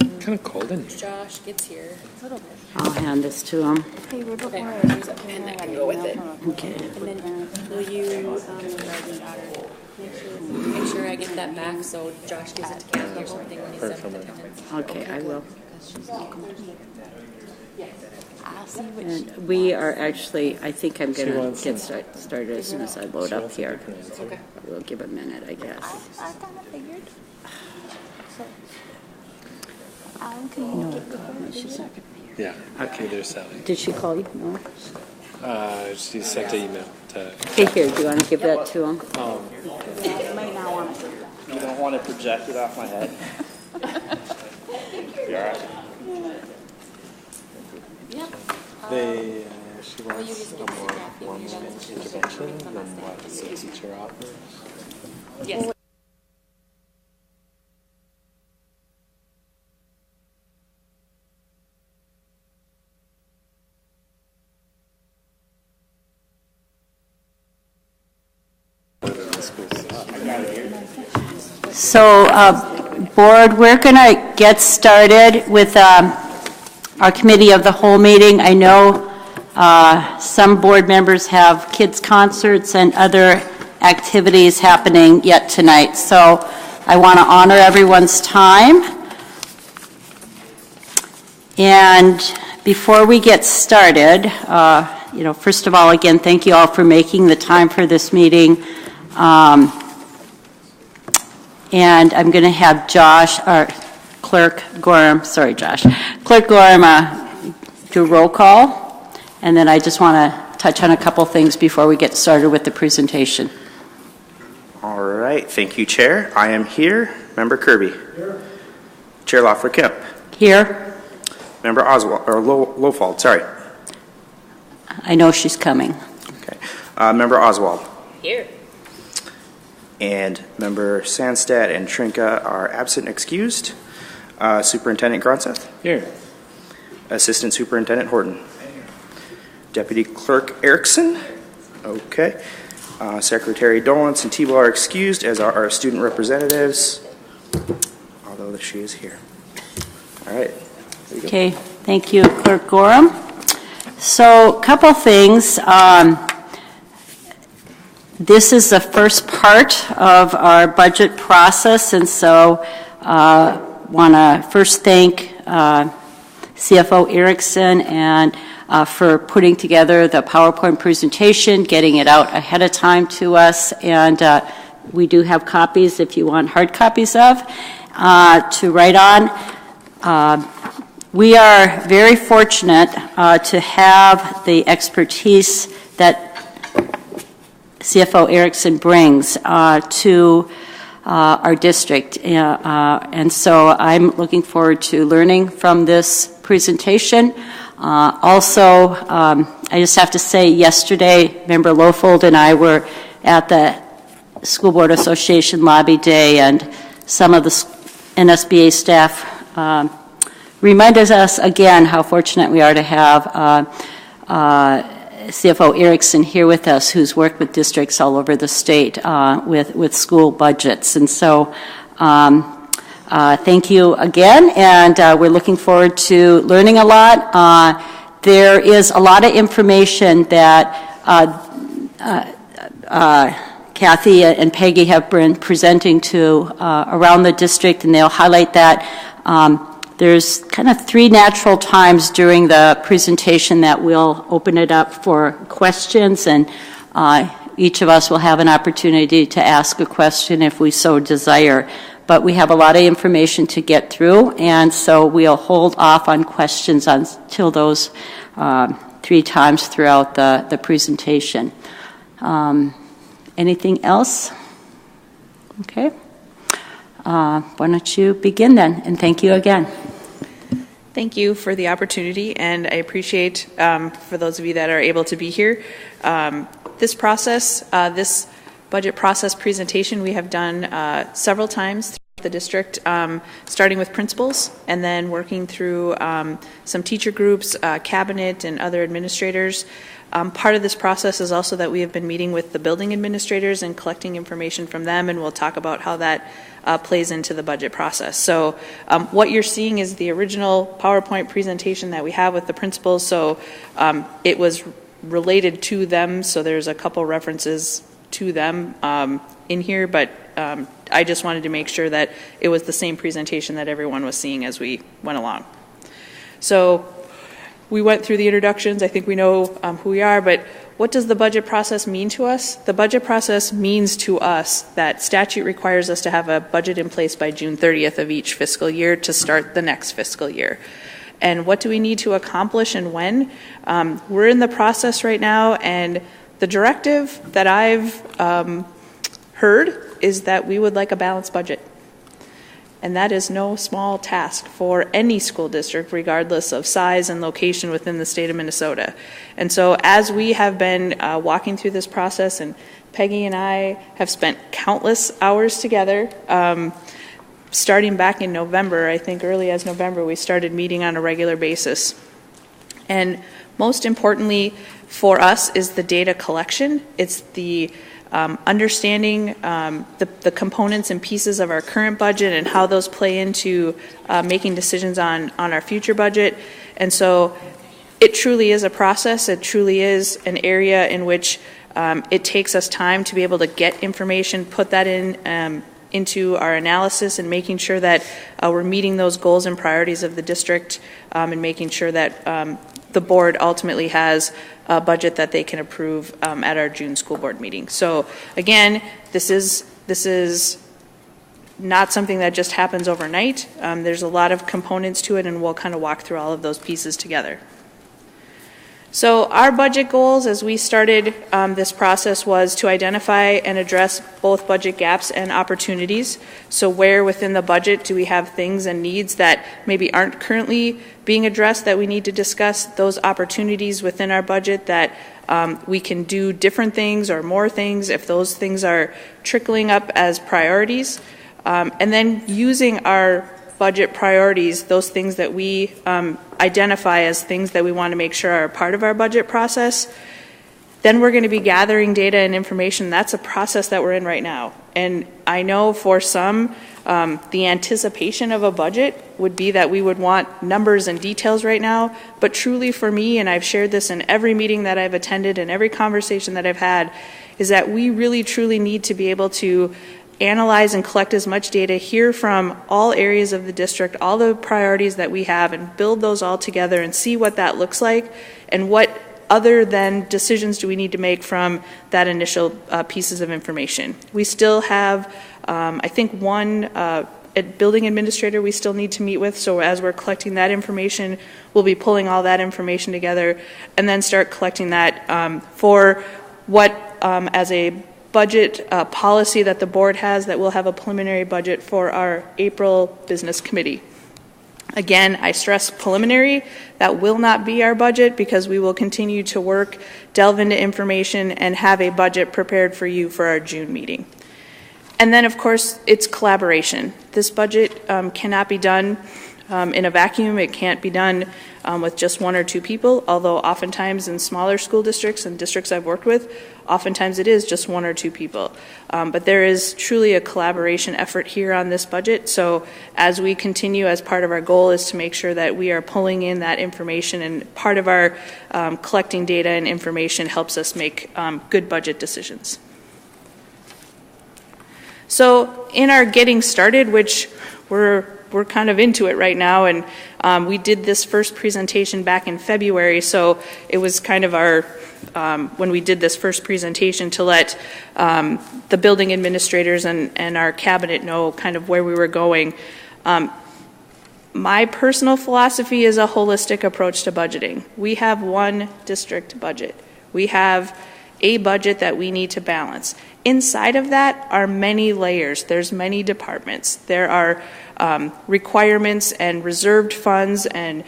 Kind of cold in here. Josh gets here. I'll hand this to him. Okay, there's a pen that can go with it. Okay. And then will you make sure I get that back so Josh gives it to Kathy or something when he's done with attendance? Okay, I will. And we are actually, I think I'm going to get started as soon as I load up here. Okay. We'll give a minute, I guess. I kind of figured. So, No, she's not going to be here. Yeah. Okay, there's Sally. Did she call you? No? She sent an email to. Okay, here, do you want to give that to him? you might not want to. You don't want to project it off my head? You all right? She wants a more formal intervention than what the teacher offers. Yes. So, Board, we're going to get started with our Committee of the Whole meeting. I know some board members have kids' concerts and other activities happening yet tonight. So I want to honor everyone's time. And before we get started, first of all, again, thank you all for making the time for this meeting. And I'm going to have Clerk Gorham do roll call. And then I just want to touch on a couple things before we get started with the presentation. All right. Thank you, Chair. I am here. Member Kirby. Here. Chair Loeffler-Kemp. Here. Member Lowfald, sorry. I know she's coming. Okay. Member Oswald. Here. And Member Sandstad and Trinka are absent and excused. Superintendent Gronseth. Here. Assistant Superintendent Horton. Deputy Clerk Erickson. Okay. Secretary Dolance and Tebow are excused, as are our student representatives, although she is here. All right. Okay. Thank you, Clerk Gorham. So, a couple things. This is the first part of our budget process, and so want to first thank CFO Erickson and for putting together the PowerPoint presentation, getting it out ahead of time to us, and we do have copies if you want hard copies of to write on. We are very fortunate to have the expertise that CFO Erickson brings to our district. And so I'm looking forward to learning from this presentation. Also, I just have to say yesterday, Member Lowfold and I were at the School Board Association Lobby Day, and some of the NSBA staff reminded us again how fortunate we are to have CFO Erickson here with us, who's worked with districts all over the state with school budgets. And so thank you again, and we're looking forward to learning a lot. There is a lot of information that Kathy and Peggy have been presenting to around the district, and they'll highlight that. There's kind of three natural times during the presentation that we'll open it up for questions, and each of us will have an opportunity to ask a question if we so desire. But we have a lot of information to get through, and so we'll hold off on questions until those three times throughout the presentation. Anything else? Okay. Why don't you begin then, and thank you again. Thank you for the opportunity, and I appreciate for those of you that are able to be here. This process, this budget process presentation we have done several times throughout the district, starting with principals and then working through some teacher groups, cabinet, and other administrators. Part of this process is also that we have been meeting with the building administrators and collecting information from them, and we'll talk about how that plays into the budget process. So what you're seeing is the original PowerPoint presentation that we have with the principals. So it was related to them, so there's a couple references to them in here, but I just wanted to make sure that it was the same presentation that everyone was seeing as we went along. So we went through the introductions. I think we know who we are, but what does the budget process mean to us? The budget process means to us that statute requires us to have a budget in place by June 30th of each fiscal year to start the next fiscal year. And what do we need to accomplish and when? We're in the process right now, and the directive that I've heard is that we would like a balanced budget. And that is no small task for any school district, regardless of size and location within the state of Minnesota. And so as we have been walking through this process, and Peggy and I have spent countless hours together, starting back in November, I think early as November, we started meeting on a regular basis. And most importantly for us is the data collection. It's the understanding the components and pieces of our current budget and how those play into making decisions on our future budget. And so it truly is a process. It truly is an area in which it takes us time to be able to get information, put that into our analysis, and making sure that we're meeting those goals and priorities of the district, and making sure that the board ultimately has a budget that they can approve at our June school board meeting. So again, this is not something that just happens overnight. There's a lot of components to it, and we'll kind of walk through all of those pieces together. So our budget goals as we started this process was to identify and address both budget gaps and opportunities. So where within the budget do we have things and needs that maybe aren't currently being addressed that we need to discuss, those opportunities within our budget that we can do different things or more things if those things are trickling up as priorities. And then using our budget priorities, those things that we identify as things that we want to make sure are a part of our budget process, then we're going to be gathering data and information. That's a process that we're in right now. And I know for some, the anticipation of a budget would be that we would want numbers and details right now. But truly for me, and I've shared this in every meeting that I've attended and every conversation that I've had, is that we really truly need to be able to analyze and collect as much data, hear from all areas of the district, all the priorities that we have, and build those all together and see what that looks like, and what other than decisions do we need to make from that initial pieces of information. We still have, I think, one building administrator we still need to meet with, so as we're collecting that information, we'll be pulling all that information together and then start collecting that for what as a budget policy that the board has, that we'll have a preliminary budget for our April business committee. Again, I stress preliminary. That will not be our budget because we will continue to work, delve into information, and have a budget prepared for you for our June meeting. And then, of course, it's collaboration. This budget cannot be done in a vacuum. It can't be done with just one or two people, although oftentimes in smaller school districts and districts I've worked with, oftentimes it is just one or two people. But there is truly a collaboration effort here on this budget. So as we continue, as part of our goal is to make sure that we are pulling in that information, and part of our collecting data and information helps us make good budget decisions. So in our getting started, which we're kind of into it right now, and we did this first presentation back in February, so it was kind of our, when we did this first presentation, to let the building administrators and our cabinet know kind of where we were going. My personal philosophy is a holistic approach to budgeting. We have one district budget. We have a budget that we need to balance. Inside of that are many layers. There's many departments. There are requirements and reserved funds and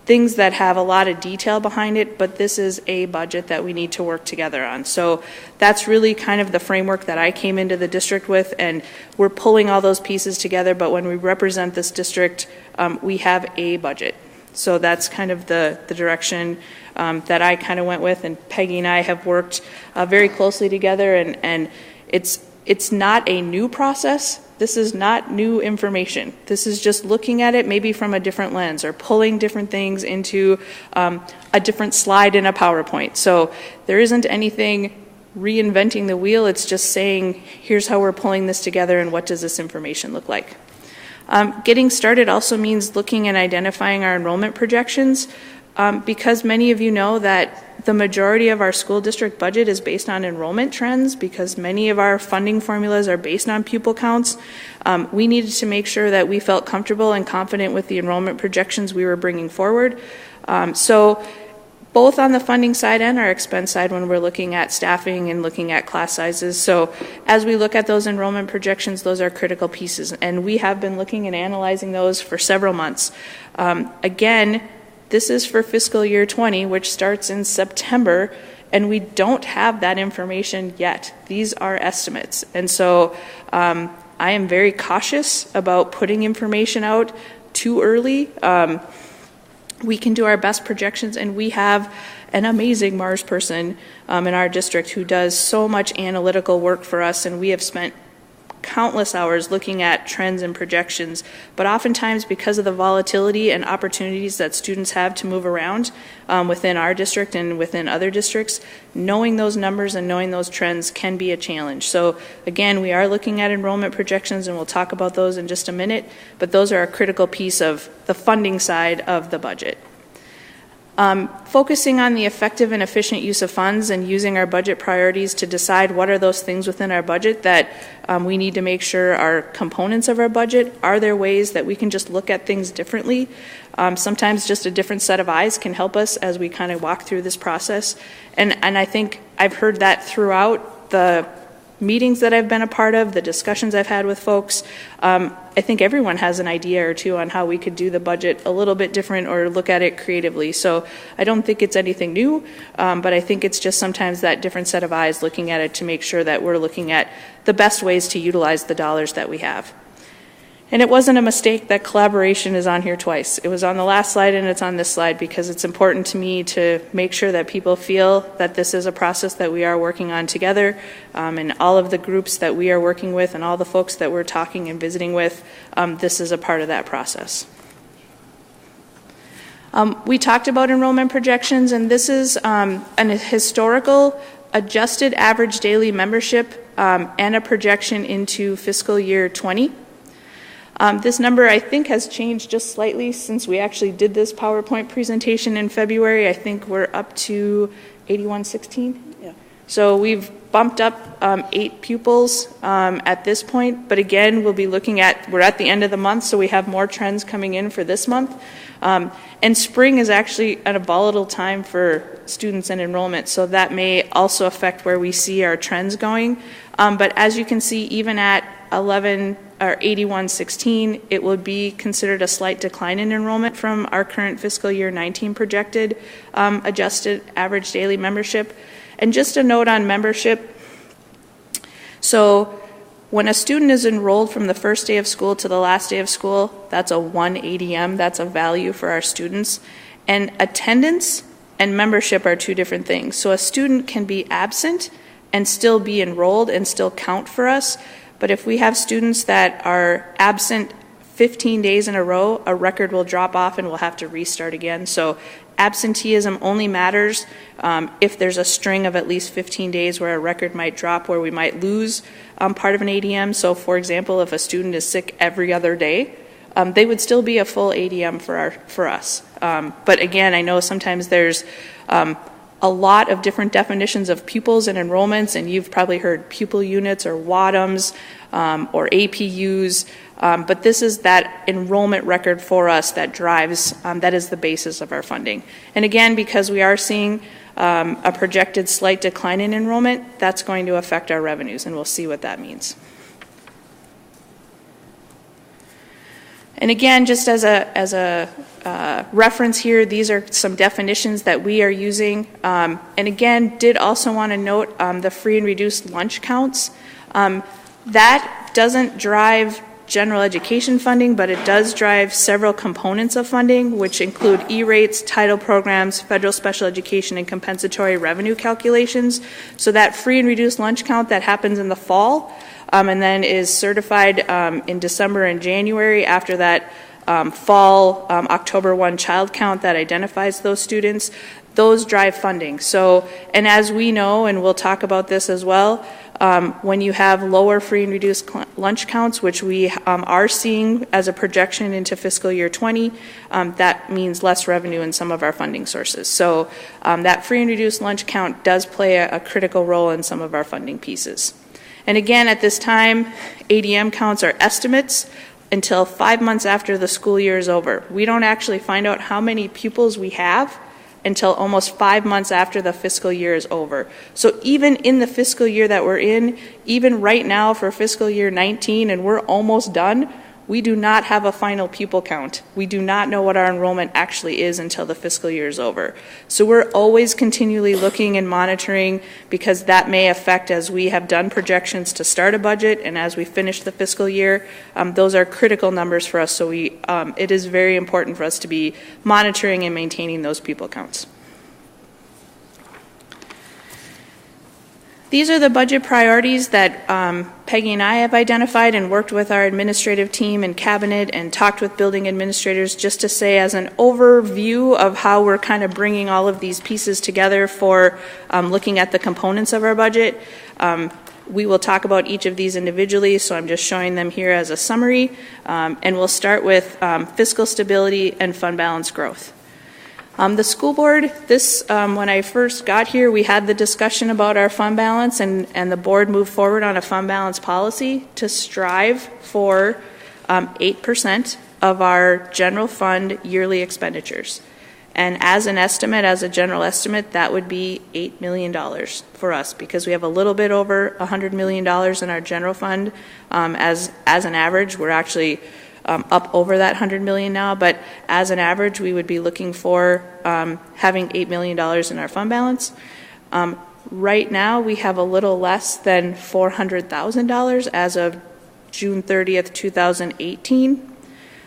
things that have a lot of detail behind it, but this is a budget that we need to work together on. So that's really kind of the framework that I came into the district with, and we're pulling all those pieces together, but when we represent this district, we have a budget. So that's kind of the direction that I kind of went with, and Peggy and I have worked very closely together, and it's not a new process. This is not new information. This is just looking at it maybe from a different lens or pulling different things into a different slide in a PowerPoint. So there isn't anything reinventing the wheel. It's just saying, here's how we're pulling this together and what does this information look like. Getting started also means looking and identifying our enrollment projections, because many of you know that the majority of our school district budget is based on enrollment trends, because many of our funding formulas are based on pupil counts. We needed to make sure that we felt comfortable and confident with the enrollment projections we were bringing forward. So both on the funding side and our expense side when we're looking at staffing and looking at class sizes. So as we look at those enrollment projections, those are critical pieces, and we have been looking and analyzing those for several months. Again, this is for fiscal year 20, which starts in September, and we don't have that information yet. These are estimates, and so I am very cautious about putting information out too early. We can do our best projections, and we have an amazing Mars person in our district who does so much analytical work for us, and we have spent countless hours looking at trends and projections. But oftentimes, because of the volatility and opportunities that students have to move around within our district and within other districts, knowing those numbers and knowing those trends can be a challenge. So again, we are looking at enrollment projections, and we'll talk about those in just a minute, but those are a critical piece of the funding side of the budget. Focusing on the effective and efficient use of funds and using our budget priorities to decide what are those things within our budget that we need to make sure are components of our budget. Are there ways that we can just look at things differently? Sometimes just a different set of eyes can help us as we kind of walk through this process. And I think I've heard that throughout the meetings that I've been a part of, the discussions I've had with folks. I think everyone has an idea or two on how we could do the budget a little bit different or look at it creatively. So I don't think it's anything new, but I think it's just sometimes that different set of eyes looking at it to make sure that we're looking at the best ways to utilize the dollars that we have. And it wasn't a mistake that collaboration is on here twice. It was on the last slide and it's on this slide because it's important to me to make sure that people feel that this is a process that we are working on together, and all of the groups that we are working with and all the folks that we're talking and visiting with, this is a part of that process. We talked about enrollment projections, and this is an historical adjusted average daily membership and a projection into fiscal year 20. This number, I think, has changed just slightly since we actually did this PowerPoint presentation in February. I think we're up to 8116. Yeah. So we've bumped up 8 pupils at this point. But again, we'll be looking at, we're at the end of the month, so we have more trends coming in for this month. And spring is actually at a volatile time for students and enrollment, so that may also affect where we see our trends going. But as you can see, even at 8116, it would be considered a slight decline in enrollment from our current fiscal year 19 projected adjusted average daily membership. And just a note on membership. So when a student is enrolled from the first day of school to the last day of school, that's a 1 ADM, that's a value for our students. And attendance and membership are 2 different things. So a student can be absent and still be enrolled and still count for us. But if we have students that are absent 15 days in a row, a record will drop off and we'll have to restart again. So absenteeism only matters if there's a string of at least 15 days where a record might drop, where we might lose part of an ADM. So for example, if a student is sick every other day, they would still be a full ADM for us. But again, I know sometimes there's a lot of different definitions of pupils and enrollments, and you've probably heard pupil units or WADMs or APUs, but this is that enrollment record for us that drives, that is the basis of our funding. And again, because we are seeing a projected slight decline in enrollment, that's going to affect our revenues, and we'll see what that means. And again, just as a reference here, these are some definitions that we are using. And again, did also want to note the free and reduced lunch counts. That doesn't drive general education funding, but it does drive several components of funding, which include E-rates, title programs, federal special education, and compensatory revenue calculations. So that free and reduced lunch count that happens in the fall and then is certified in December and January after that fall October 1 child count that identifies those students, those drive funding. So, and as we know, and we'll talk about this as well, when you have lower free and reduced lunch counts, which we are seeing as a projection into fiscal year 20, that means less revenue in some of our funding sources. So that free and reduced lunch count does play a critical role in some of our funding pieces. And again, at this time, ADM counts are estimates until 5 months after the school year is over. We don't actually find out how many pupils we have until almost 5 months after the fiscal year is over. So even in the fiscal year that we're in, even right now for fiscal year 19, and we're almost done, we do not have a final pupil count. We do not know what our enrollment actually is until the fiscal year is over. So we're always continually looking and monitoring, because that may affect, as we have done projections to start a budget and as we finish the fiscal year, those are critical numbers for us. So it is very important for us to be monitoring and maintaining those pupil counts. These are the budget priorities that Peggy and I have identified and worked with our administrative team and cabinet and talked with building administrators, just to say as an overview of how we're kind of bringing all of these pieces together for looking at the components of our budget. We will talk about each of these individually, so I'm just showing them here as a summary. And we'll start with fiscal stability and fund balance growth. The school board, when I first got here, we had the discussion about our fund balance, and the board moved forward on a fund balance policy to strive for 8% of our general fund yearly expenditures. And as an estimate, as a general estimate, that would be $8 million for us, because we have a little bit over $100 million in our general fund. As an average, we're actually up over that $100 million now, but as an average, we would be looking for having $8 million in our fund balance. Right now, we have a little less than $400,000 as of June 30th, 2018.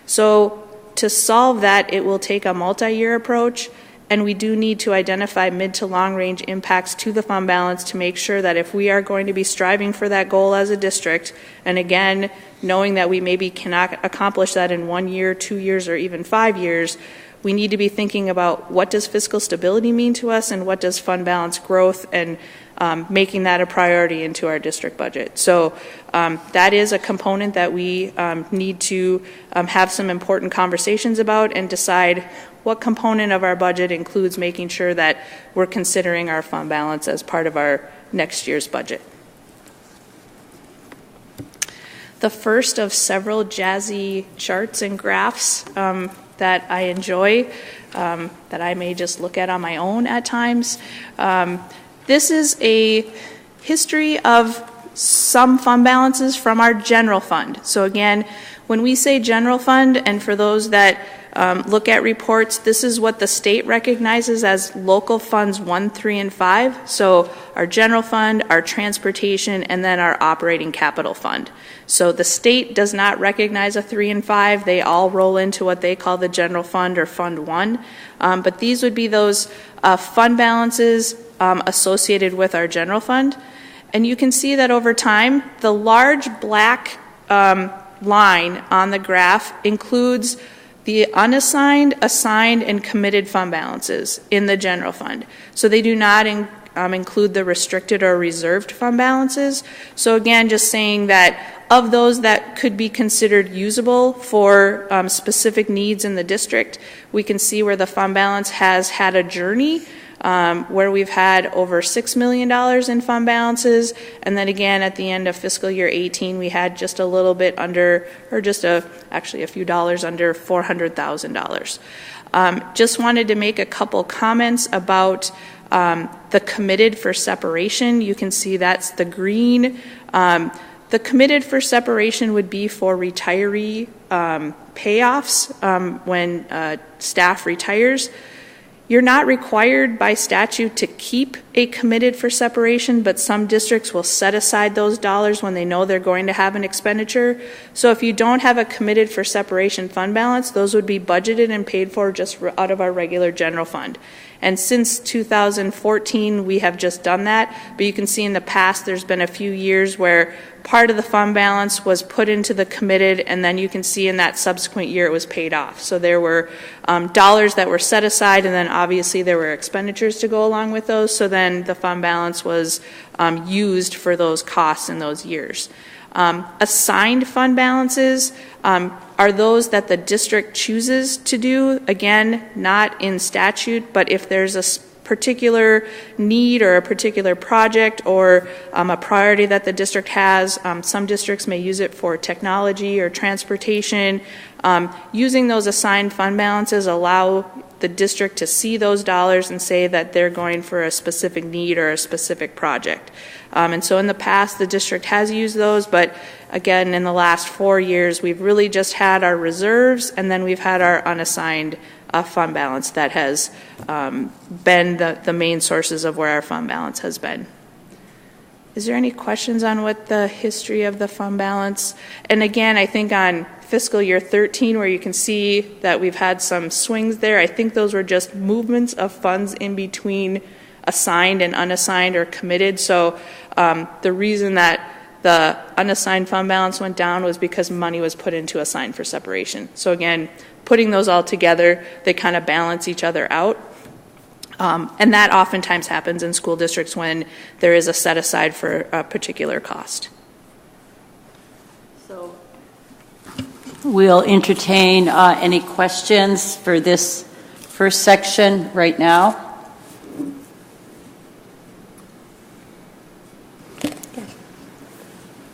So to solve that, it will take a multi-year approach, and we do need to identify mid to long range impacts to the fund balance to make sure that if we are going to be striving for that goal as a district, and again, knowing that we maybe cannot accomplish that in 1 year, 2 years, or even 5 years, we need to be thinking about what does fiscal stability mean to us and what does fund balance growth, and making that a priority into our district budget. So that is a component that we need to have some important conversations about and decide what component of our budget includes making sure that we're considering our fund balance as part of our next year's budget. The first of several jazzy charts and graphs that I enjoy, that I may just look at on my own at times. This is a history of some fund balances from our general fund. So again, when we say general fund, and for those that look at reports, this is what the state recognizes as local funds 1, 3, and 5. So our general fund, our transportation, and then our operating capital fund. So the state does not recognize a 3 and 5. They all roll into what they call the general fund or fund 1. But these would be those fund balances associated with our general fund. And you can see that over time, the large black line on the graph includes the unassigned, assigned, and committed fund balances in the general fund. So they do not include the restricted or reserved fund balances. So again, just saying that of those that could be considered usable for specific needs in the district, we can see where the fund balance has had a journey where we've had over $6 million in fund balances, and then again at the end of fiscal year 18 we had just a little bit under, or just actually a few dollars under $400,000. Just wanted to make a couple comments about the committed for separation. You can see that's the green. The committed for separation would be for retiree payoffs when staff retires. You're not required by statute to keep a committed for separation, but some districts will set aside those dollars when they know they're going to have an expenditure. So if you don't have a committed for separation fund balance, those would be budgeted and paid for just out of our regular general fund. And since 2014, we have just done that. But you can see in the past, there's been a few years where part of the fund balance was put into the committed, and then you can see in that subsequent year it was paid off. So there were dollars that were set aside, and then obviously there were expenditures to go along with those. So then the fund balance was used for those costs in those years. Assigned fund balances are those that the district chooses to do. Again, not in statute, but if there's a particular need or a particular project or a priority that the district has, some districts may use it for technology or transportation. Using those assigned fund balances allow the district to see those dollars and say that they're going for a specific need or a specific project. And so in the past, the district has used those, but again, in the last 4 years, we've really just had our reserves, and then we've had our unassigned fund balance that has been the main sources of where our fund balance has been. Is there any questions on what the history of the fund balance? And again, I think on fiscal year 13, where you can see that we've had some swings there, I think those were just movements of funds in between assigned and unassigned or committed. So the reason that the unassigned fund balance went down was because money was put into assigned for separation. So again, putting those all together, they kind of balance each other out. And that oftentimes happens in school districts when there is a set aside for a particular cost. So we'll entertain any questions for this first section right now.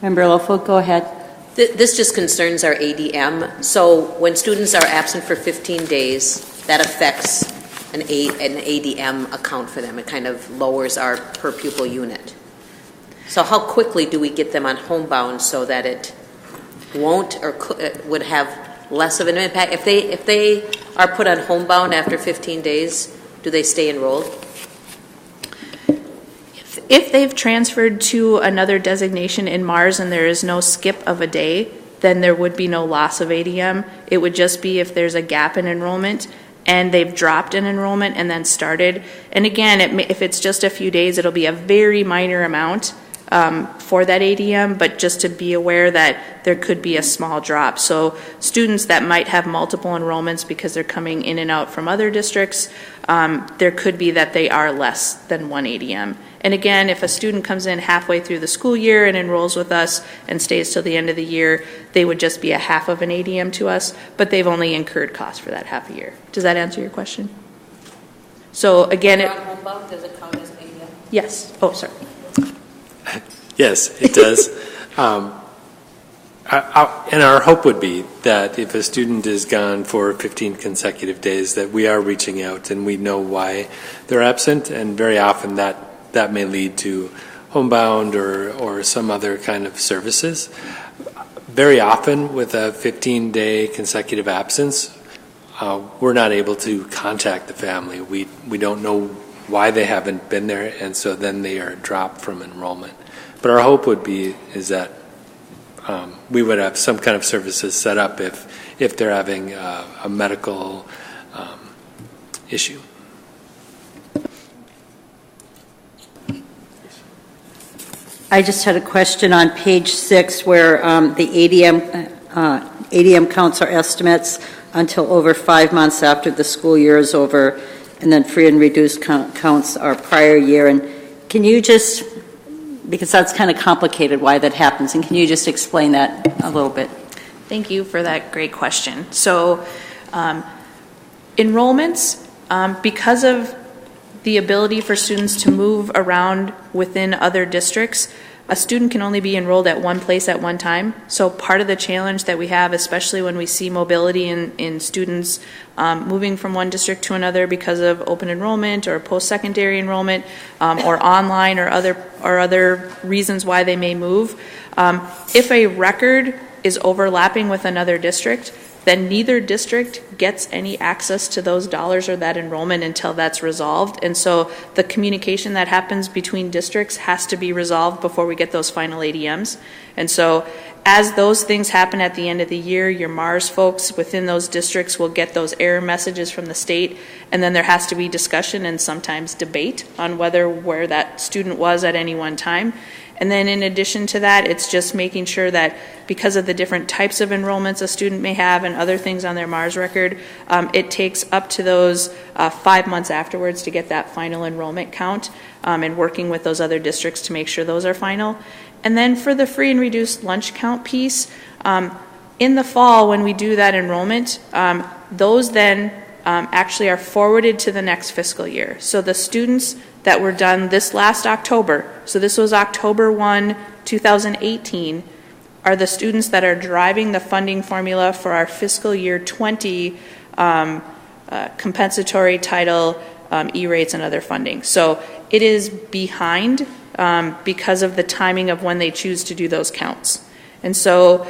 Member Lowfoot, go ahead. This just concerns our ADM. So when students are absent for 15 days, that affects an ADM account for them. It kind of lowers our per pupil unit. So how quickly do we get them on homebound so that it won't or would have less of an impact? If they are put on homebound after 15 days, do they stay enrolled? If they've transferred to another designation in Mars and there is no skip of a day, then there would be no loss of ADM. It would just be if there's a gap in enrollment and they've dropped an enrollment and then started. And again, if it's just a few days, it'll be a very minor amount for that ADM, but just to be aware that there could be a small drop. So students that might have multiple enrollments because they're coming in and out from other districts, there could be that they are less than one ADM. And again, if a student comes in halfway through the school year and enrolls with us and stays till the end of the year, they would just be a half of an ADM to us, but they've only incurred costs for that half a year. Does that answer your question? So again, Does it count as an ADM? Yes. Oh, sorry. Yes, it does. And our hope would be that if a student is gone for 15 consecutive days, that we are reaching out and we know why they're absent, and very often that may lead to homebound or some other kind of services. Very often with a 15-day consecutive absence, we're not able to contact the family. We don't know why they haven't been there, and so then they are dropped from enrollment. But our hope would be is that we would have some kind of services set up if they're having a medical issue. I just had a question on page 6 where the ADM counts are estimates until over 5 months after the school year is over, and then free and reduced counts are prior year. And can you just, because that's kind of complicated why that happens, and can you just explain that a little bit? Thank you for that great question. So enrollments, because of the ability for students to move around within other districts, a student can only be enrolled at one place at one time. So part of the challenge that we have, especially when we see mobility in students moving from one district to another because of open enrollment or post-secondary enrollment or online or other reasons why they may move, if a record is overlapping with another district, then neither district gets any access to those dollars or that enrollment until that's resolved. And so the communication that happens between districts has to be resolved before we get those final ADMs. And so as those things happen at the end of the year, your MARS folks within those districts will get those error messages from the state, and then there has to be discussion and sometimes debate on where that student was at any one time. And then in addition to that, it's just making sure that because of the different types of enrollments a student may have and other things on their MARS record, it takes up to those 5 months afterwards to get that final enrollment count, and working with those other districts to make sure those are final. And then for the free and reduced lunch count piece, in the fall when we do that enrollment, those then actually are forwarded to the next fiscal year. So the students that were done this last October, so this was October 1, 2018, are the students that are driving the funding formula for our fiscal year 20 compensatory title, E-rates and other funding. So it is behind because of the timing of when they choose to do those counts. And so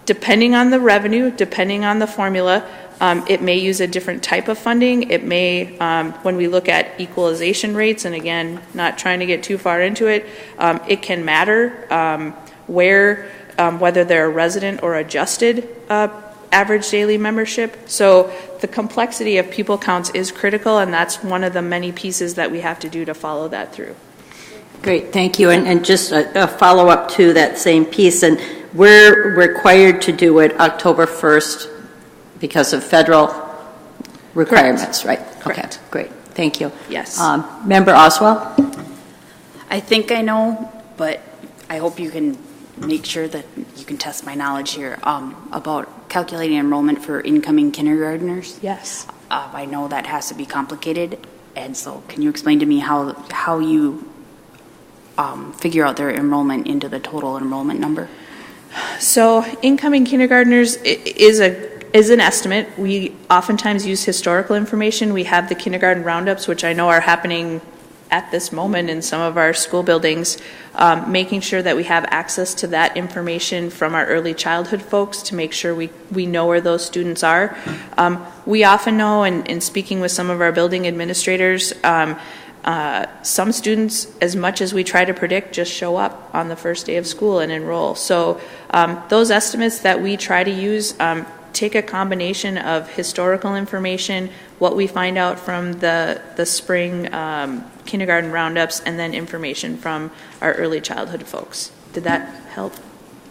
depending on the revenue, depending on the formula, it may use a different type of funding. It may, when we look at equalization rates, and again, not trying to get too far into it, it can matter whether they're a resident or adjusted average daily membership. So the complexity of pupil counts is critical, and that's one of the many pieces that we have to do to follow that through. Great, thank you. And just a follow-up to that same piece, and we're required to do it October 1st because of federal requirements, right? Correct. Okay, great, thank you. Yes. Member Oswald? I think I know, but I hope you can make sure that you can test my knowledge here about calculating enrollment for incoming kindergartners. Yes. I know that has to be complicated, and so can you explain to me how you figure out their enrollment into the total enrollment number? So incoming kindergartners is an estimate. We oftentimes use historical information. We have the kindergarten roundups, which I know are happening at this moment in some of our school buildings, making sure that we have access to that information from our early childhood folks to make sure we know where those students are. We often know, and speaking with some of our building administrators, some students, as much as we try to predict, just show up on the first day of school and enroll. So those estimates that we try to use take a combination of historical information, what we find out from the spring kindergarten roundups, and then information from our early childhood folks. Did that help?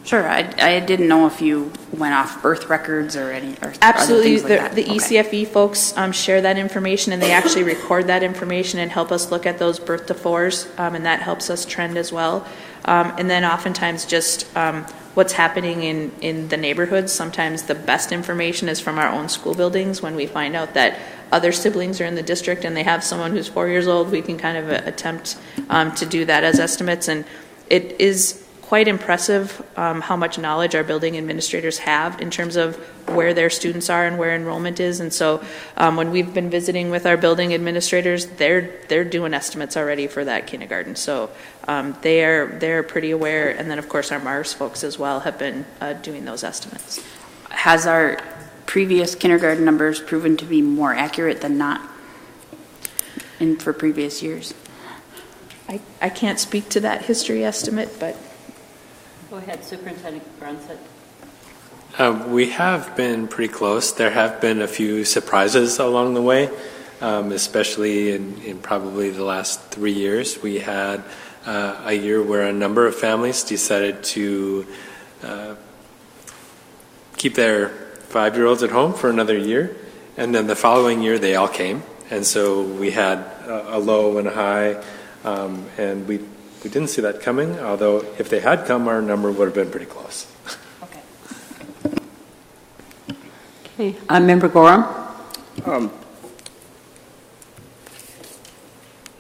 Sure. I didn't know if you went off birth records or any or absolutely. Other things like that. The ECFE folks share that information, and they actually record that information and help us look at those birth to fours, and that helps us trend as well. And then oftentimes just what's happening in the neighborhoods. Sometimes the best information is from our own school buildings. When we find out that other siblings are in the district and they have someone who's 4 years old, we can kind of attempt to do that as estimates. And it is quite impressive how much knowledge our building administrators have in terms of where their students are and where enrollment is. And so when we've been visiting with our building administrators, they're doing estimates already for that kindergarten. So they're pretty aware. And then of course our MARS folks as well have been doing those estimates. Has our previous kindergarten numbers proven to be more accurate than not for previous years? I can't speak to that history estimate, but Go ahead, Superintendent Brunson. We have been pretty close. There have been a few surprises along the way, especially in probably the last 3 years. We had a year where a number of families decided to keep their 5-year-olds at home for another year, and then the following year they all came. And so we had a low and a high, and we didn't see that coming, although if they had come, our number would have been pretty close. Okay. Member Gorham?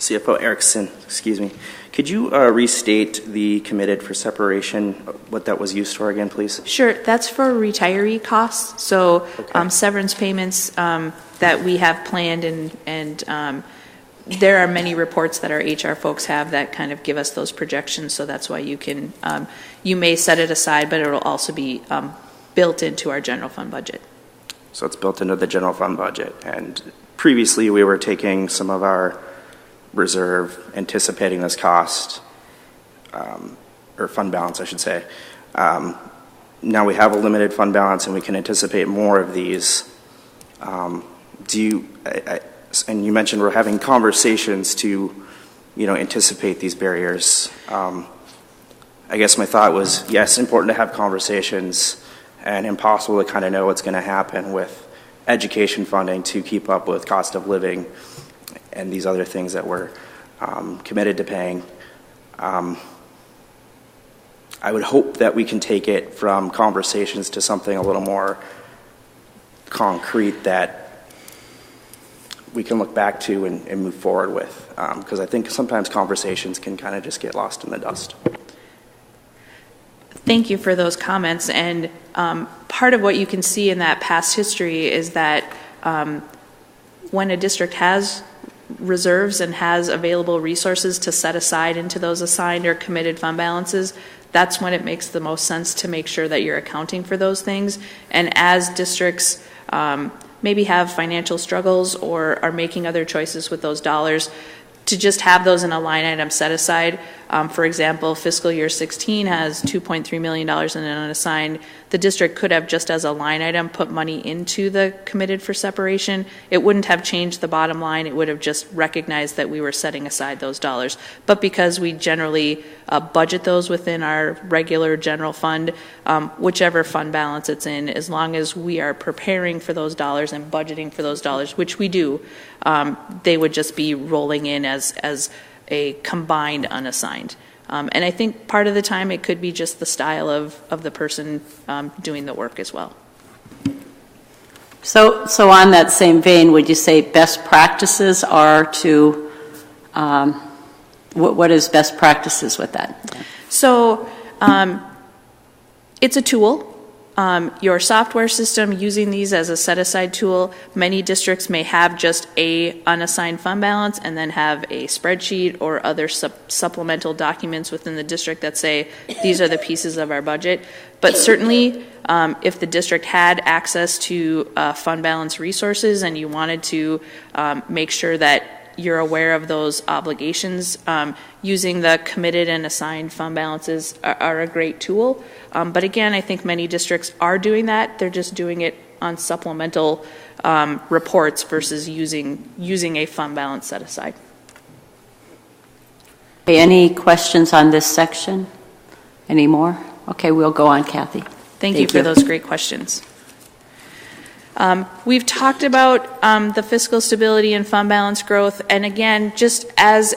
CFO Erickson, excuse me. Could you restate the committed for separation, what that was used for again, please? Sure, that's for retiree costs. So severance payments that we have planned, and there are many reports that our HR folks have that kind of give us those projections. So that's why you can, you may set it aside, but it will also be built into our general fund budget. So it's built into the general fund budget. And previously, we were taking some of our reserve, anticipating this cost, or fund balance, I should say. Now we have a limited fund balance and we can anticipate more of these. And you mentioned we're having conversations to, anticipate these barriers. I guess my thought was, yes, important to have conversations, and impossible to kind of know what's going to happen with education funding to keep up with cost of living and these other things that we're committed to paying. I would hope that we can take it from conversations to something a little more concrete that we can look back to and move forward with, because I think sometimes conversations can kind of just get lost in the dust. Thank you for those comments. And part of what you can see in that past history is that when a district has reserves and has available resources to set aside into those assigned or committed fund balances, that's when it makes the most sense to make sure that you're accounting for those things. And as districts maybe have financial struggles or are making other choices with those dollars, to just have those in a line item set aside. For example, fiscal year 16 has $2.3 million in an unassigned. The district could have, just as a line item, put money into the committed for separation. It wouldn't have changed the bottom line. It would have just recognized that we were setting aside those dollars. But because we generally budget those within our regular general fund, whichever fund balance it's in, as long as we are preparing for those dollars and budgeting for those dollars, which we do, they would just be rolling in as a combined unassigned. And I think part of the time it could be just the style of the person doing the work as well. So on that same vein, would you say best practices are to, what is best practices with that? So it's a tool. Your software system, using these as a set-aside tool, many districts may have just a unassigned fund balance and then have a spreadsheet or other supplemental documents within the district that say these are the pieces of our budget. But certainly, if the district had access to fund balance resources and you wanted to make sure that you're aware of those obligations, using the committed and assigned fund balances are a great tool. But again, I think many districts are doing that. They're just doing it on supplemental reports versus using a fund balance set aside. Okay, any questions on this section? Any more? Okay, we'll go on, Kathy. Thank you for those great questions. We've talked about the fiscal stability and fund balance growth, and again, just as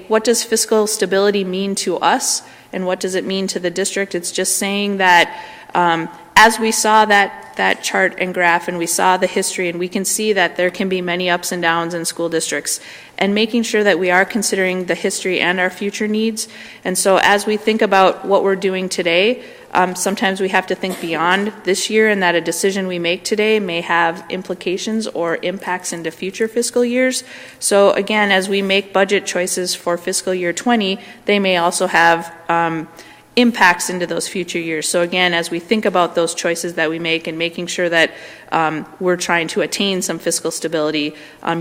what does fiscal stability mean to us and what does it mean to the district? It's just saying that as we saw that chart and graph and we saw the history, and we can see that there can be many ups and downs in school districts, and making sure that we are considering the history and our future needs. And so as we think about what we're doing today, sometimes we have to think beyond this year, and that a decision we make today may have implications or impacts into future fiscal years. So again, as we make budget choices for fiscal year 20, they may also have impacts into those future years. So again, as we think about those choices that we make and making sure that we're trying to attain some fiscal stability,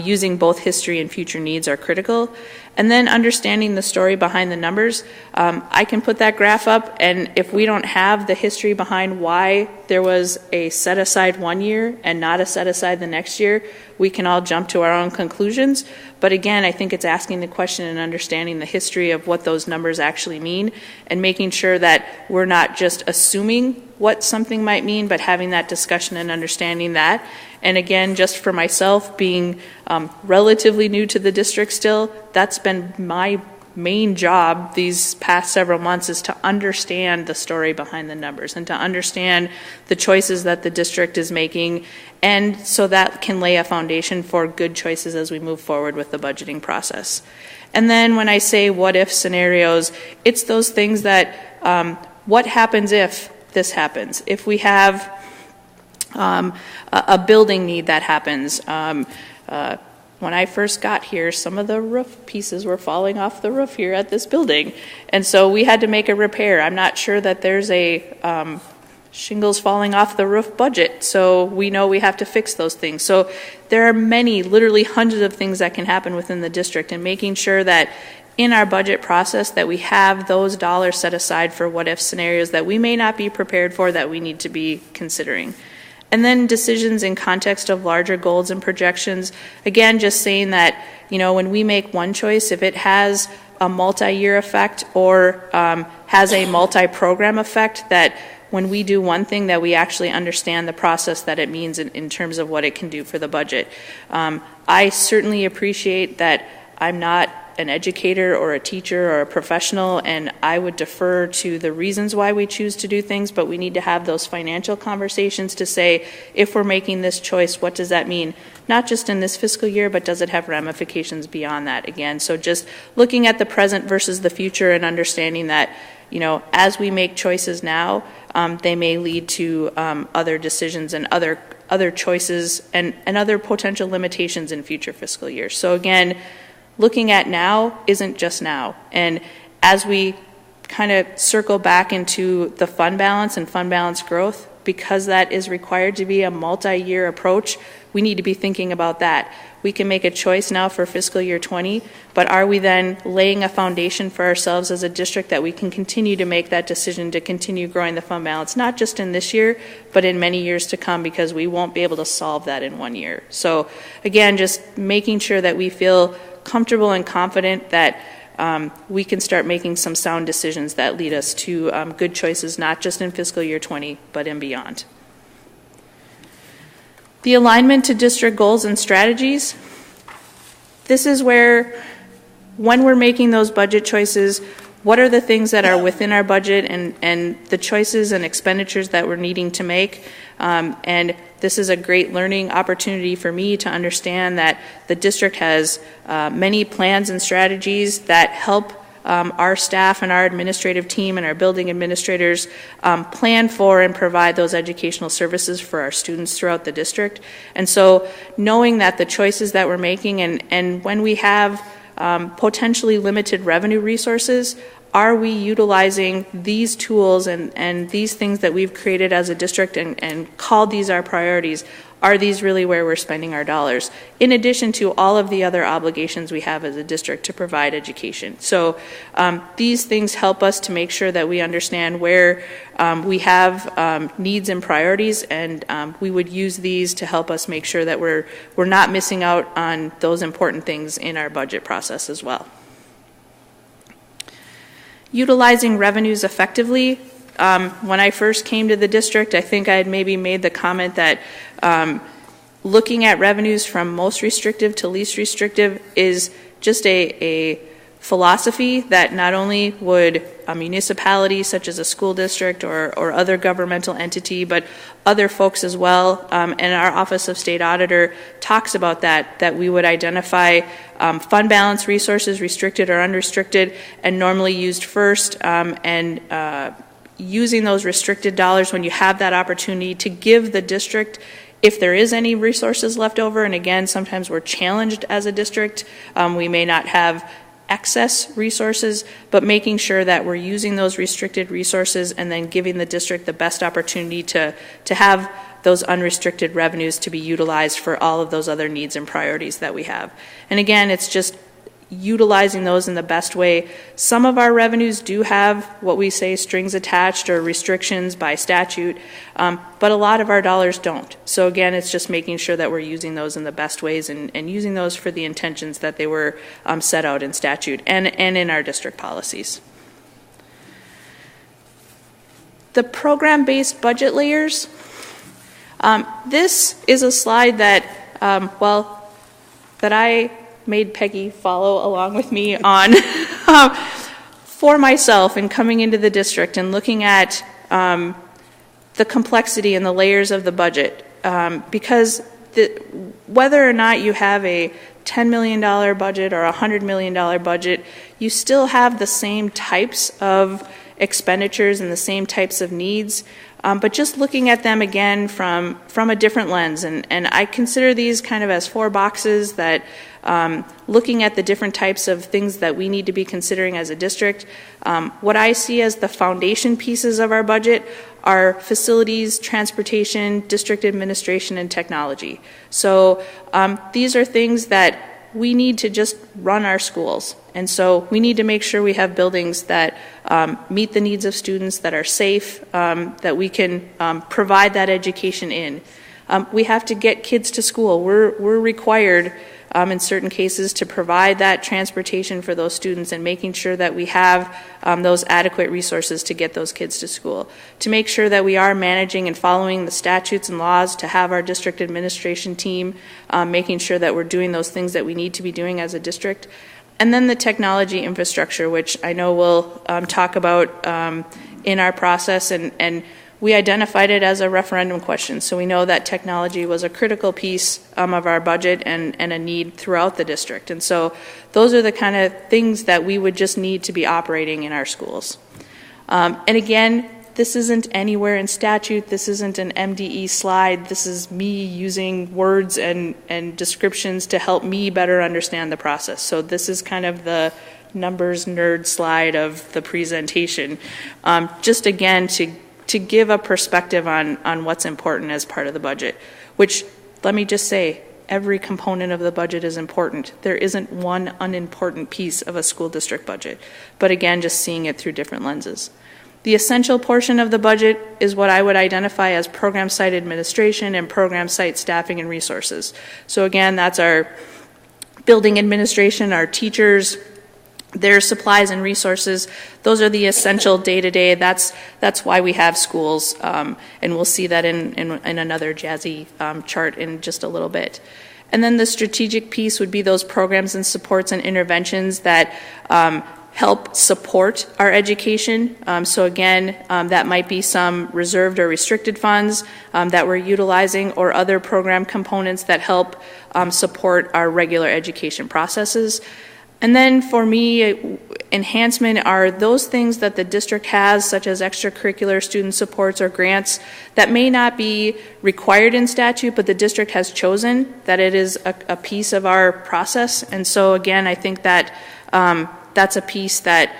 using both history and future needs are critical. And then understanding the story behind the numbers. I can put that graph up, and if we don't have the history behind why there was a set aside one year and not a set aside the next year, we can all jump to our own conclusions. But again, I think it's asking the question and understanding the history of what those numbers actually mean, and making sure that we're not just assuming what something might mean, but having that discussion and understanding that. And again, just for myself, being relatively new to the district still, that's been my main job these past several months, is to understand the story behind the numbers and to understand the choices that the district is making, and so that can lay a foundation for good choices as we move forward with the budgeting process. And then when I say what if scenarios, it's those things that what happens if this happens? If we have a building need that happens. When I first got here, some of the roof pieces were falling off the roof here at this building. And so we had to make a repair. I'm not sure that there's a shingles falling off the roof budget, so we know we have to fix those things. So there are many, literally hundreds of things that can happen within the district, and making sure that in our budget process that we have those dollars set aside for what-if scenarios that we may not be prepared for that we need to be considering. And then decisions in context of larger goals and projections. Again, just saying that, when we make one choice, if it has a multi-year effect or has a multi-program effect, that when we do one thing that we actually understand the process that it means in terms of what it can do for the budget. I certainly appreciate that I'm not an educator or a teacher or a professional, and I would defer to the reasons why we choose to do things, but we need to have those financial conversations to say, if we're making this choice, what does that mean? Not just in this fiscal year, but does it have ramifications beyond that again? So just looking at the present versus the future and understanding that, as we make choices now, they may lead to other decisions and other choices and other potential limitations in future fiscal years. So again, looking at now isn't just now. And as we kind of circle back into the fund balance and fund balance growth, because that is required to be a multi-year approach, we need to be thinking about that. We can make a choice now for fiscal year 20, but are we then laying a foundation for ourselves as a district that we can continue to make that decision to continue growing the fund balance, not just in this year, but in many years to come, because we won't be able to solve that in 1 year. So again, just making sure that we feel comfortable and confident that we can start making some sound decisions that lead us to good choices, not just in fiscal year 20, but in beyond. The alignment to district goals and strategies. This is where, when we're making those budget choices, what are the things that are within our budget and the choices and expenditures that we're needing to make. And this is a great learning opportunity for me to understand that the district has many plans and strategies that help our staff and our administrative team and our building administrators plan for and provide those educational services for our students throughout the district. And so knowing that the choices that we're making and when we have potentially limited revenue resources, are we utilizing these tools and these things that we've created as a district and called these our priorities? Are these really where we're spending our dollars? In addition to all of the other obligations we have as a district to provide education. So these things help us to make sure that we understand where we have needs and priorities, and we would use these to help us make sure that we're not missing out on those important things in our budget process as well. Utilizing revenues effectively. When I first came to the district, I think I had maybe made the comment that looking at revenues from most restrictive to least restrictive is just a philosophy that not only would a municipality such as a school district or other governmental entity, but other folks as well. And our Office of State Auditor talks about that we would identify fund balance resources, restricted or unrestricted, and normally used first, and using those restricted dollars when you have that opportunity to give the district, if there is any resources left over. And again, sometimes we're challenged as a district. We may not have excess resources, but making sure that we're using those restricted resources and then giving the district the best opportunity to have those unrestricted revenues to be utilized for all of those other needs and priorities that we have. And again, it's just utilizing those in the best way. Some of our revenues do have what we say strings attached or restrictions by statute, but a lot of our dollars don't. So again, it's just making sure that we're using those in the best ways and using those for the intentions that they were set out in statute and in our district policies. The program-based budget layers. This is a slide that, that I made Peggy follow along with me on for myself in coming into the district and looking at the complexity and the layers of the budget. Because whether or not you have a $10 million budget or a $100 million budget, you still have the same types of expenditures and the same types of needs. But just looking at them again from a different lens. And I consider these kind of as 4 boxes that looking at the different types of things that we need to be considering as a district. What I see as the foundation pieces of our budget are facilities, transportation, district administration, and technology. So these are things that we need to just run our schools. And so we need to make sure we have buildings that meet the needs of students, that are safe, that we can provide that education in. We have to get kids to school. We're required in certain cases to provide that transportation for those students, and making sure that we have those adequate resources to get those kids to school. To make sure that we are managing and following the statutes and laws, to have our district administration team making sure that we're doing those things that we need to be doing as a district. And then the technology infrastructure, which I know we'll talk about in our process, and we identified it as a referendum question. So we know that technology was a critical piece of our budget and a need throughout the district. And so those are the kind of things that we would just need to be operating in our schools. And again, this isn't anywhere in statute. This isn't an MDE slide. This is me using words and descriptions to help me better understand the process. So this is kind of the numbers nerd slide of the presentation. Just again, to give a perspective on what's important as part of the budget, which, let me just say, every component of the budget is important. There isn't one unimportant piece of a school district budget, but again, just seeing it through different lenses. The essential portion of the budget is what I would identify as program site administration and program site staffing and resources. So again, that's our building administration, our teachers, their supplies and resources. Those are the essential day-to-day. That's why we have schools, and we'll see that in another jazzy chart in just a little bit. And then the strategic piece would be those programs and supports and interventions that help support our education. So again, that might be some reserved or restricted funds that we're utilizing, or other program components that help support our regular education processes. And then for me, enhancement are those things that the district has, such as extracurricular student supports or grants, that may not be required in statute, but the district has chosen that it is a piece of our process. And so again, I think that that's a piece that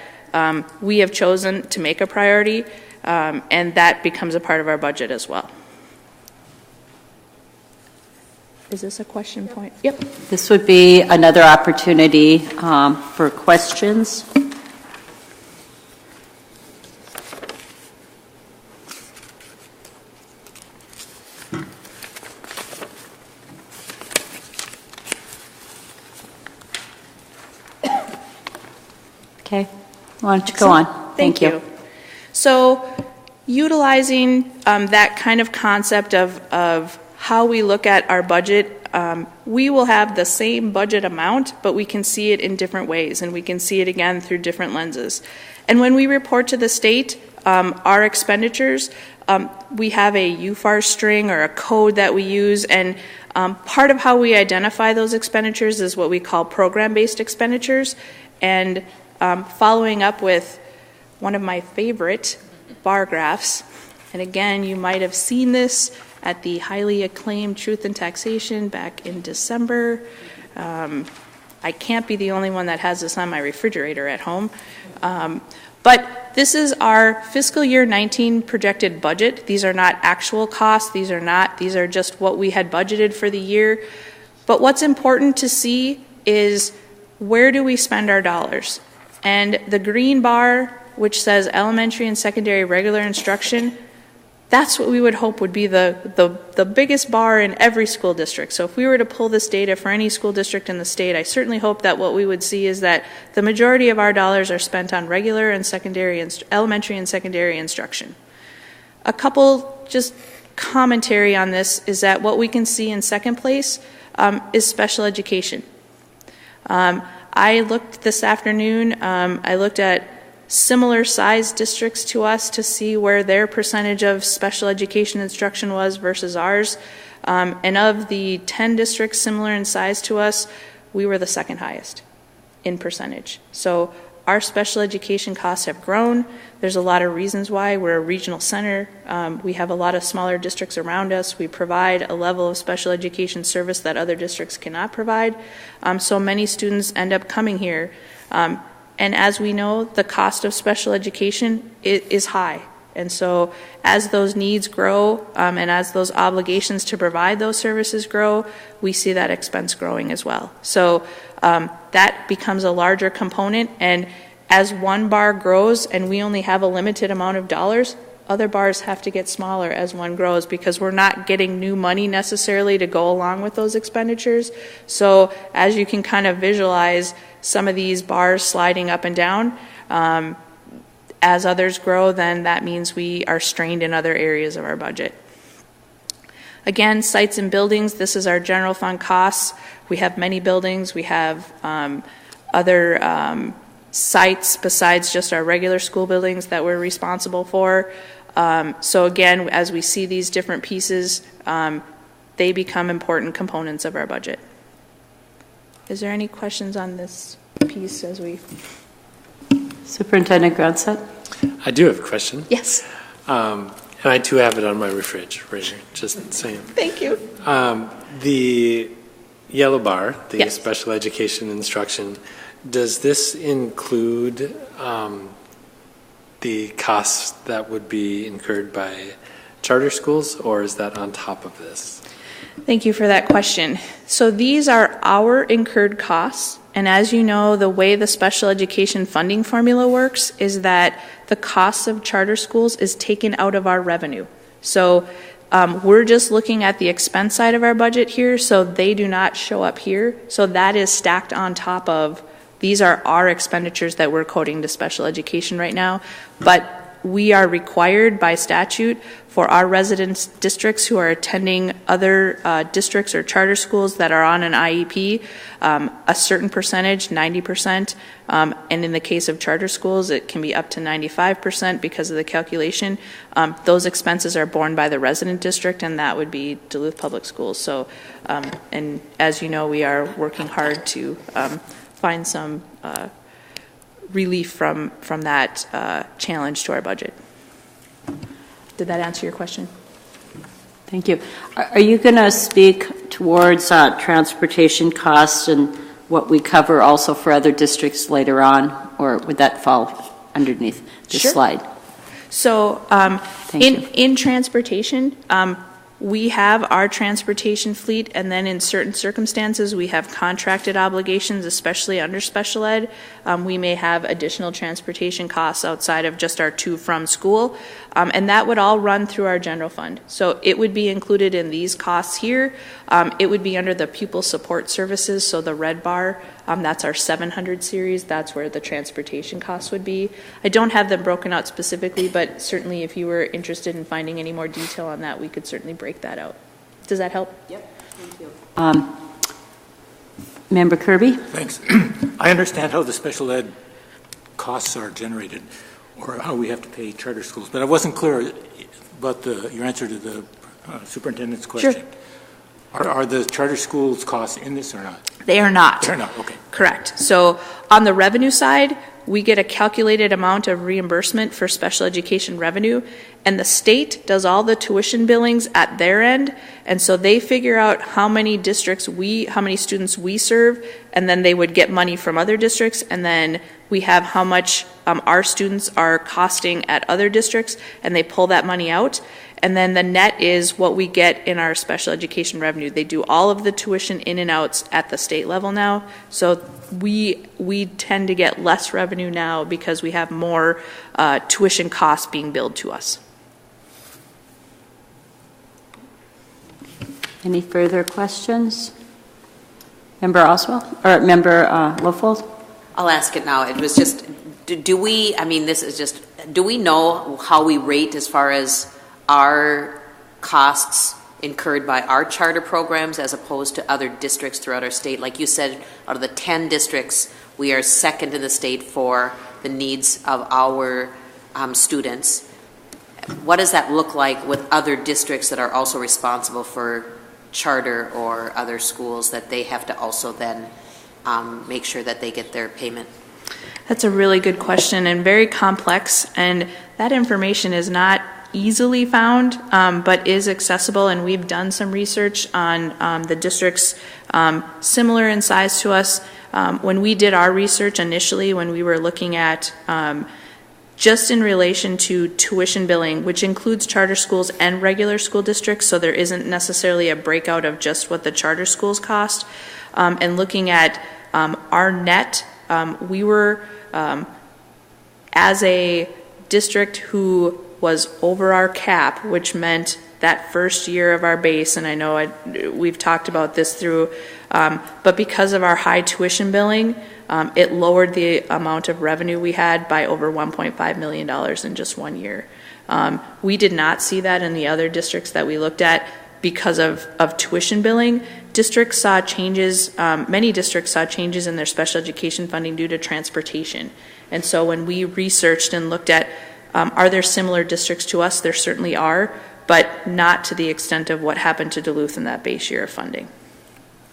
we have chosen to make a priority, and that becomes a part of our budget as well. Is this a question point? Yep. This would be another opportunity for questions. Okay. Why don't you go on? Thank you. So utilizing that kind of concept of how we look at our budget, we will have the same budget amount, but we can see it in different ways, and we can see it again through different lenses. And when we report to the state our expenditures, we have a UFAR string or a code that we use, and part of how we identify those expenditures is what we call program-based expenditures. And following up with one of my favorite bar graphs, and again, you might have seen this at the highly acclaimed Truth in Taxation back in December. I can't be the only one that has this on my refrigerator at home. But this is our fiscal year 19 projected budget. These are not actual costs. These are just what we had budgeted for the year. But what's important to see is, where do we spend our dollars? And the green bar, which says elementary and secondary regular instruction, that's what we would hope would be the biggest bar in every school district. So if we were to pull this data for any school district in the state, I certainly hope that what we would see is that the majority of our dollars are spent on regular and secondary, elementary and secondary instruction. A couple just commentary on this is that what we can see in second place is special education. I looked this afternoon, I looked at similar size districts to us to see where their percentage of special education instruction was versus ours. And of the 10 districts similar in size to us, we were the second highest in percentage. So our special education costs have grown. There's a lot of reasons why. We're a regional center. We have a lot of smaller districts around us. We provide a level of special education service that other districts cannot provide. So many students end up coming here. And as we know, the cost of special education is high. And so as those needs grow and as those obligations to provide those services grow, we see that expense growing as well. So that becomes a larger component, and as one bar grows and we only have a limited amount of dollars, other bars have to get smaller as one grows because we're not getting new money necessarily to go along with those expenditures. So as you can kind of visualize some of these bars sliding up and down, as others grow, then that means we are strained in other areas of our budget. Again, sites and buildings, this is our general fund costs. We have many buildings. We have other sites besides just our regular school buildings that we're responsible for. So again, as we see these different pieces, they become important components of our budget. Is there any questions on this piece as we... Superintendent Grunset? I do have a question. Yes. And I too have it on my refrigerator, just saying. Thank you. The yellow bar, the Yes. special education instruction, does this include the costs that would be incurred by charter schools, or is that on top of this? Thank you for that question. So these are our incurred costs, and as you know, the way the special education funding formula works is that the cost of charter schools is taken out of our revenue. So we're just looking at the expense side of our budget here, so they do not show up here. So that is stacked on top of, these are our expenditures that we're coding to special education right now, but we are required by statute for our residents districts who are attending other districts or charter schools that are on an IEP, a certain percentage, 90%, and in the case of charter schools, it can be up to 95% because of the calculation. Those expenses are borne by the resident district, and that would be Duluth Public Schools. So, and as you know, we are working hard to find some relief from that challenge to our budget. Did that answer your question? Thank you. Are you going to speak towards transportation costs and what we cover also for other districts later on, or would that fall underneath this Sure. slide? So in transportation, we have our transportation fleet, and then in certain circumstances, we have contracted obligations, especially under special ed. We may have additional transportation costs outside of just our to from school, and that would all run through our general fund. So it would be included in these costs here. It would be under the pupil support services, so the red bar, that's our 700 series. That's where the transportation costs would be. I don't have them broken out specifically, but certainly if you were interested in finding any more detail on that, we could certainly break that out. Does that help? Yep. Thank you. Member Kirby? Thanks. I understand how the special ed costs are generated, or how we have to pay charter schools, but I wasn't clear about your answer to the superintendent's question. Sure. Are the charter schools costs in this or not? They are not. They're not, okay. Correct. So on the revenue side, we get a calculated amount of reimbursement for special education revenue, and the state does all the tuition billings at their end, and so they figure out how many students we serve, and then they would get money from other districts, and then we have how much our students are costing at other districts, and they pull that money out. And then the net is what we get in our special education revenue. They do all of the tuition in and outs at the state level now. So we tend to get less revenue now because we have more tuition costs being billed to us. Any further questions? Member Oswald, or Member Lofold? I'll ask it now. It was just, do we know how we rate as far as our costs incurred by our charter programs as opposed to other districts throughout our state? Like you said, out of the 10 districts, we are second in the state for the needs of our students. What does that look like with other districts that are also responsible for charter or other schools that they have to also then make sure that they get their payment? That's a really good question and very complex, and that information is not easily found, but is accessible, and we've done some research on the districts similar in size to us. When we did our research initially, when we were looking at just in relation to tuition billing, which includes charter schools and regular school districts, so there isn't necessarily a breakout of just what the charter schools cost. And looking at our net, we were, as a district who was over our cap, which meant that first year of our base, and I know we've talked about this through, but because of our high tuition billing, it lowered the amount of revenue we had by over $1.5 million in just 1 year. We did not see that in the other districts that we looked at because of tuition billing. Districts saw changes, many districts saw changes in their special education funding due to transportation. And so when we researched and looked at, are there similar districts to us? There certainly are, but not to the extent of what happened to Duluth in that base year of funding.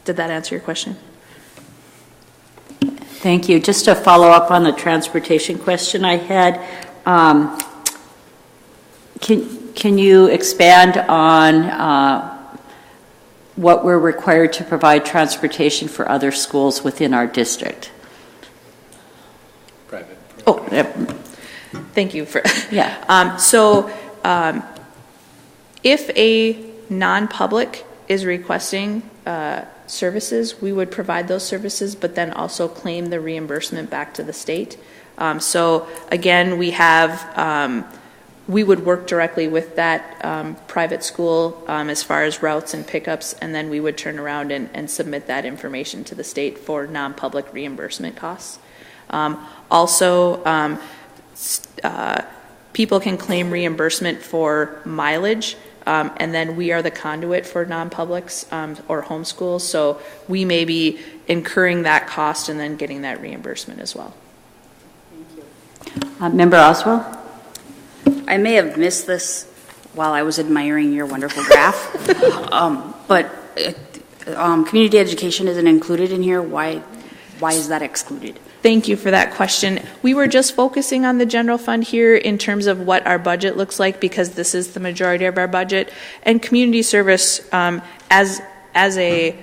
Did that answer your question? Thank you. Just to follow up on the transportation question I had, can you expand on what we're required to provide transportation for other schools within our district? Private. Oh, yep. Thank you for. Yeah. If a non-public is requesting services, we would provide those services, but then also claim the reimbursement back to the state. So again, we would work directly with that private school as far as routes and pickups, and then we would turn around and submit that information to the state for non-public reimbursement costs. People can claim reimbursement for mileage, and then we are the conduit for non-publics or homeschools, so we may be incurring that cost and then getting that reimbursement as well. Member Oswald? I may have missed this while I was admiring your wonderful graph, but community education isn't included in here. Why is that excluded? Thank you for that question. We were just focusing on the general fund here in terms of what our budget looks like, because this is the majority of our budget. And community service, as a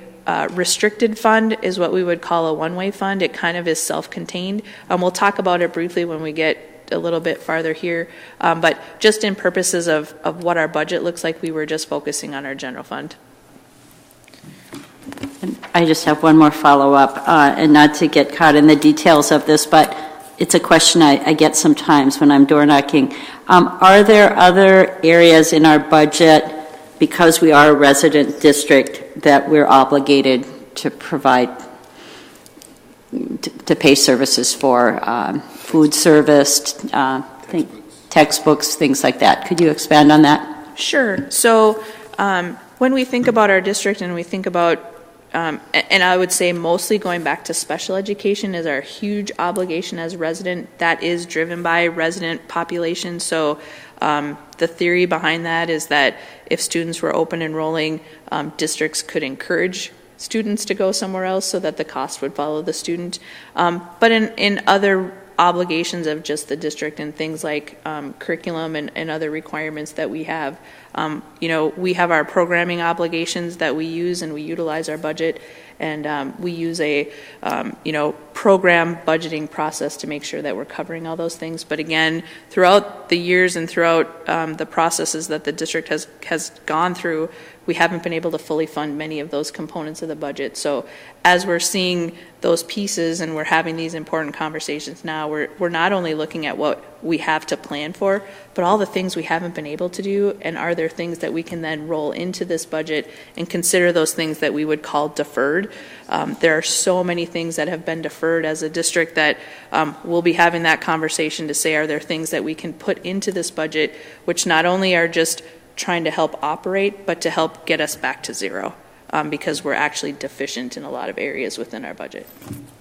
restricted fund, is what we would call a one-way fund. It kind of is self-contained. We'll talk about it briefly when we get a little bit farther here. But just in purposes of what our budget looks like, we were just focusing on our general fund. I just have one more follow-up, and not to get caught in the details of this, but it's a question I get sometimes when I'm door knocking. Are there other areas in our budget, because we are a resident district, that we're obligated to provide, to pay services for, food service, textbooks, things like that? Could you expand on that? Sure. So when we think about our district and we think about and I would say mostly going back to special education is our huge obligation as resident. That is driven by resident population. So the theory behind that is that if students were open enrolling, districts could encourage students to go somewhere else so that the cost would follow the student. But in other obligations of just the district and things like curriculum and other requirements that we have, we have our programming obligations that we use, and we utilize our budget, and we use a program budgeting process to make sure that we're covering all those things. But again, throughout the years and throughout the processes that the district has gone through, we haven't been able to fully fund many of those components of the budget. So as we're seeing those pieces and we're having these important conversations now, we're not only looking at what we have to plan for, but all the things we haven't been able to do, and are there things that we can then roll into this budget and consider those things that we would call deferred. There are so many things that have been deferred as a district that we'll be having that conversation to say, are there things that we can put into this budget which not only are just trying to help operate, but to help get us back to zero, because we're actually deficient in a lot of areas within our budget.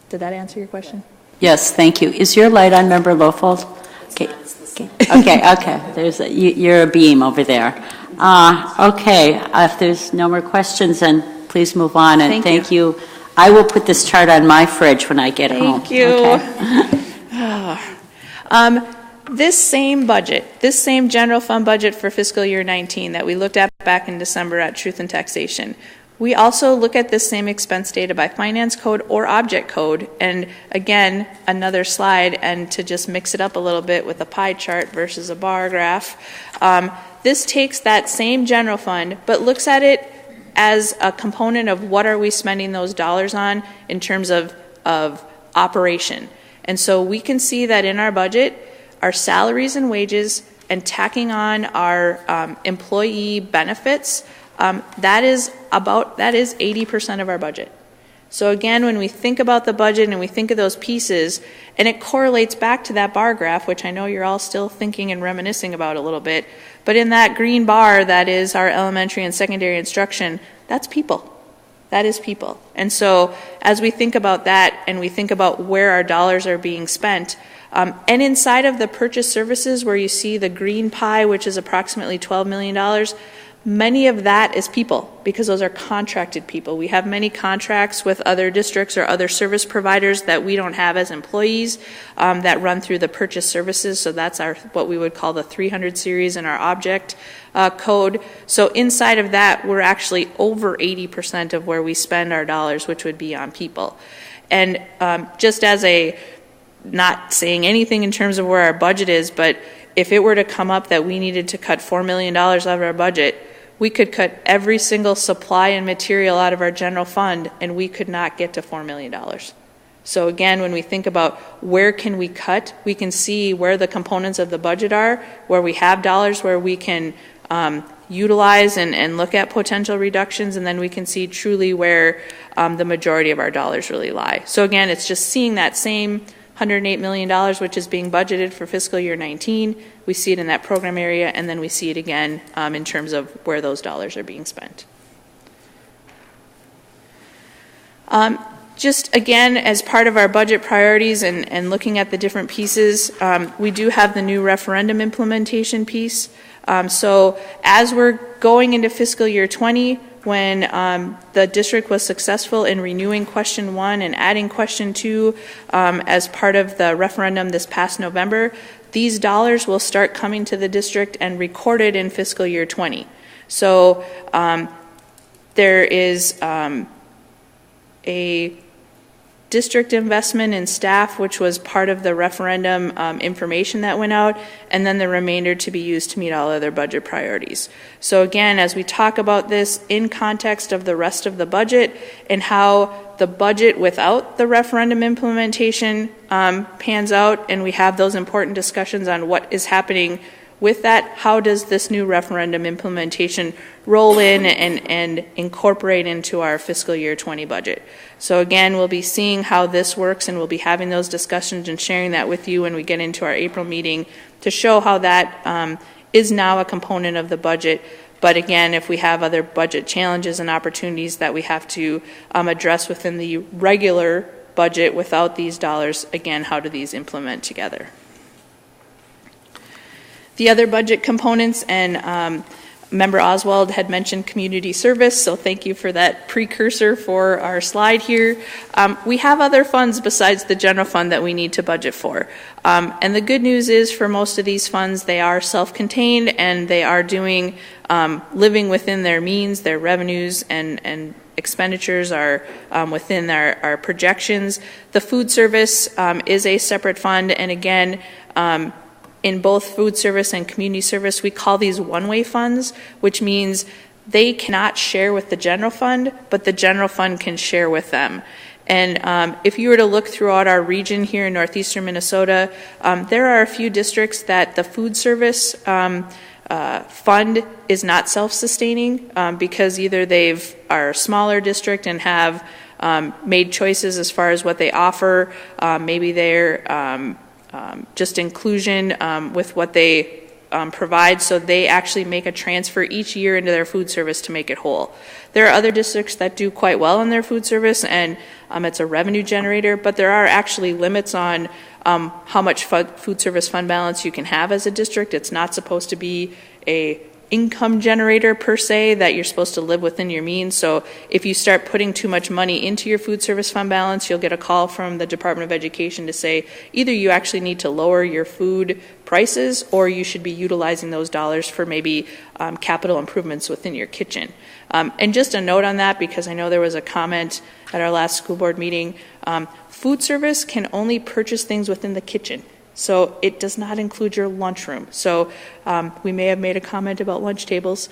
Did that answer your question? Yes, thank you. Is your light on, Member Lofold? Okay. You're a beam over there. Okay, if there's no more questions, then please move on, and thank you. I will put this chart on my fridge when I get home. Thank you. Okay. This same budget, this same general fund budget for fiscal year 19 that we looked at back in December at Truth and Taxation, We also look at this same expense data by finance code or object code. And again, another slide, and to just mix it up a little bit with a pie chart versus a bar graph, this takes that same general fund, but looks at it as a component of what are we spending those dollars on in terms of operation. And so we can see that in our budget, our salaries and wages and tacking on our employee benefits, that is 80% of our budget. So again, when we think about the budget and we think of those pieces, and it correlates back to that bar graph, which I know you're all still thinking and reminiscing about a little bit, but in that green bar that is our elementary and secondary instruction, that's people. That is people. And so as we think about that and we think about where our dollars are being spent, and inside of the purchase services where you see the green pie, which is approximately $12 million, many of that is people, because those are contracted people. We have many contracts with other districts or other service providers that we don't have as employees that run through the purchase services. So that's what we would call the 300 series in our object code. So inside of that, we're actually over 80% of where we spend our dollars, which would be on people. And just as not saying anything in terms of where our budget is, but if it were to come up that we needed to cut $4 million out of our budget, we could cut every single supply and material out of our general fund, and we could not get to $4 million. So again, when we think about where can we cut, we can see where the components of the budget are, where we have dollars, where we can utilize and look at potential reductions, and then we can see truly where the majority of our dollars really lie. So again, it's just seeing that same $108 million, which is being budgeted for fiscal year 19. We see it in that program area, and then we see it again in terms of where those dollars are being spent. Just again, as part of our budget priorities and looking at the different pieces, we do have the new referendum implementation piece. So as we're going into fiscal year 20, when the district was successful in renewing question 1 and adding question 2 as part of the referendum this past November, these dollars will start coming to the district and recorded in fiscal year 20. So there is a district investment in staff, which was part of the referendum information that went out, and then the remainder to be used to meet all other budget priorities. So again, as we talk about this in context of the rest of the budget and how the budget without the referendum implementation pans out, and we have those important discussions on what is happening with that, how does this new referendum implementation roll in and incorporate into our fiscal year 20 budget? So again, we'll be seeing how this works, and we'll be having those discussions and sharing that with you when we get into our April meeting to show how that is now a component of the budget. But again, if we have other budget challenges and opportunities that we have to address within the regular budget without these dollars, again, how do these implement together? The other budget components, and Member Oswald had mentioned community service, so thank you for that precursor for our slide here. We have other funds besides the general fund that we need to budget for. And the good news is for most of these funds, they are self-contained and they are doing, living within their means, their revenues and expenditures are within our projections. The food service is a separate fund, and again, in both food service and community service, we call these one-way funds, which means they cannot share with the general fund, but the general fund can share with them. And if you were to look throughout our region here in northeastern Minnesota, there are a few districts that the food service fund is not self-sustaining because either are a smaller district and have made choices as far as what they offer, maybe they're just inclusion with what they provide, so they actually make a transfer each year into their food service to make it whole. There are other districts that do quite well in their food service, and it's a revenue generator, but there are actually limits on how much food service fund balance you can have as a district. It's not supposed to be a income generator per se, that you're supposed to live within your means. So if you start putting too much money into your food service fund balance, you'll get a call from the Department of Education to say either you actually need to lower your food prices or you should be utilizing those dollars for maybe capital improvements within your kitchen. And just a note on that, because I know there was a comment at our last school board meeting, food service can only purchase things within the kitchen. So it does not include your lunchroom. So we may have made a comment about lunch tables.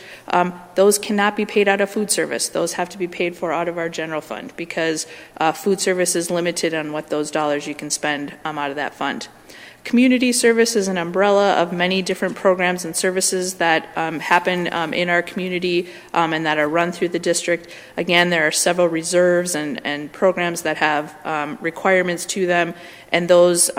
Those cannot be paid out of food service. Those have to be paid for out of our general fund, because food service is limited on what those dollars you can spend out of that fund. Community service is an umbrella of many different programs and services that happen in our community and that are run through the district. Again, there are several reserves and programs that have requirements to them, and those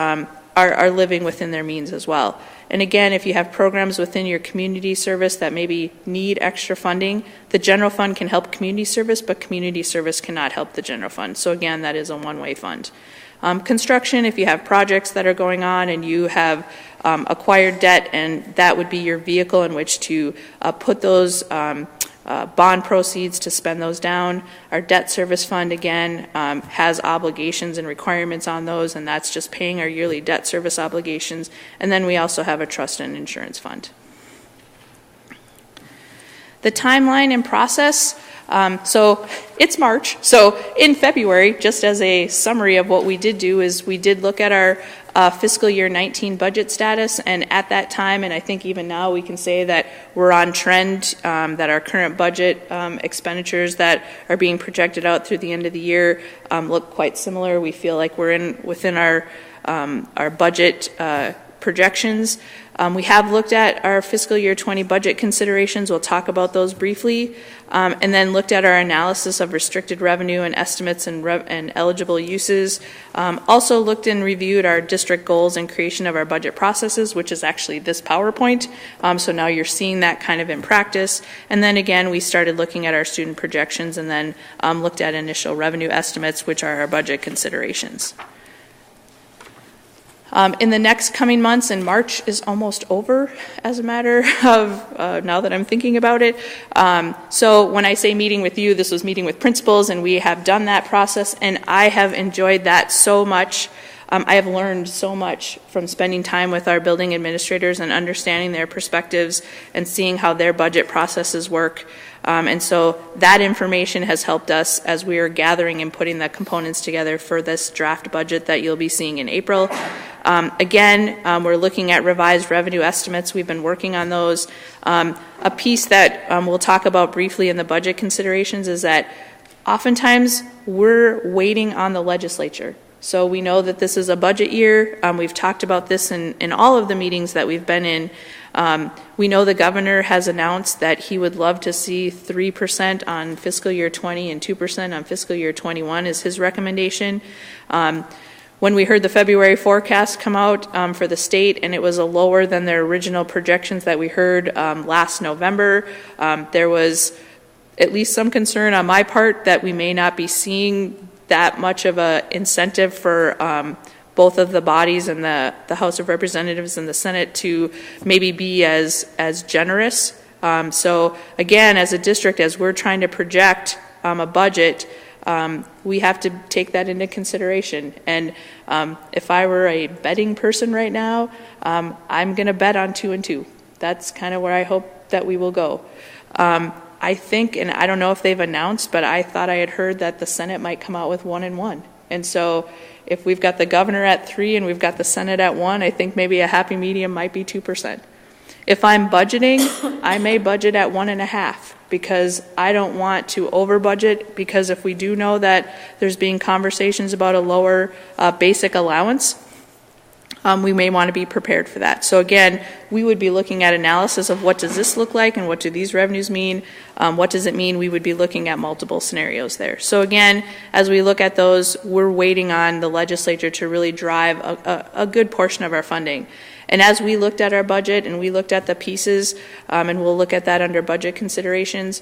are living within their means as well. And again, if you have programs within your community service that maybe need extra funding, the general fund can help community service, but community service cannot help the general fund. So again, that is a one-way fund. Construction, if you have projects that are going on and you have acquired debt, and that would be your vehicle in which to put those bond proceeds to spend those down. Our debt service fund, again, has obligations and requirements on those, and that's just paying our yearly debt service obligations. And then we also have a trust and insurance fund. The timeline and process. So it's March. So in February, just as a summary of what we did do, is we did look at our fiscal year 19 budget status, and at that time, and I think even now, we can say that we're on trend, that our current budget expenditures that are being projected out through the end of the year look quite similar. We feel like we're within our budget projections. We have looked at our fiscal year 20 budget considerations. We'll talk about those briefly. And then looked at our analysis of restricted revenue and estimates and eligible uses. Also looked and reviewed our district goals and creation of our budget processes, which is actually this PowerPoint. So now you're seeing that kind of in practice. And then again, we started looking at our student projections, and then looked at initial revenue estimates, which are our budget considerations. In the next coming months, and March is almost over, as a matter of, now that I'm thinking about it. So when I say meeting with you, this was meeting with principals, and we have done that process, and I have enjoyed that so much. I have learned so much from spending time with our building administrators and understanding their perspectives and seeing how their budget processes work. And so that information has helped us as we are gathering and putting the components together for this draft budget that you'll be seeing in April. Again, we're looking at revised revenue estimates. We've been working on those. A piece that we'll talk about briefly in the budget considerations is that oftentimes we're waiting on the legislature. So we know that this is a budget year. We've talked about this in all of the meetings that we've been in. We know the governor has announced that he would love to see 3% on fiscal year 20 and 2% on fiscal year 21 is his recommendation. When we heard the February forecast come out for the state, and it was lower than their original projections that we heard last November, there was at least some concern on my part that we may not be seeing that much of an incentive for both of the bodies and the House of Representatives and the Senate to maybe be as generous. So again, as a district, as we're trying to project a budget, we have to take that into consideration. And if I were a betting person right now, I'm going to bet on 2 and 2. That's kind of where I hope that we will go. I think, and I don't know if they've announced, but I thought I had heard that the Senate might come out with 1 and 1. And so if we've got the governor at 3 and we've got the Senate at 1, I think maybe a happy medium might be 2%. If I'm budgeting, I may budget at 1.5, because I don't want to over budget, because if we do know that there's being conversations about a lower basic allowance, we may want to be prepared for that. So again, we would be looking at analysis of what does this look like and what do these revenues mean? What does it mean? We would be looking at multiple scenarios there. So again, as we look at those, we're waiting on the legislature to really drive a good portion of our funding. And as we looked at our budget and we looked at the pieces, and we'll look at that under budget considerations,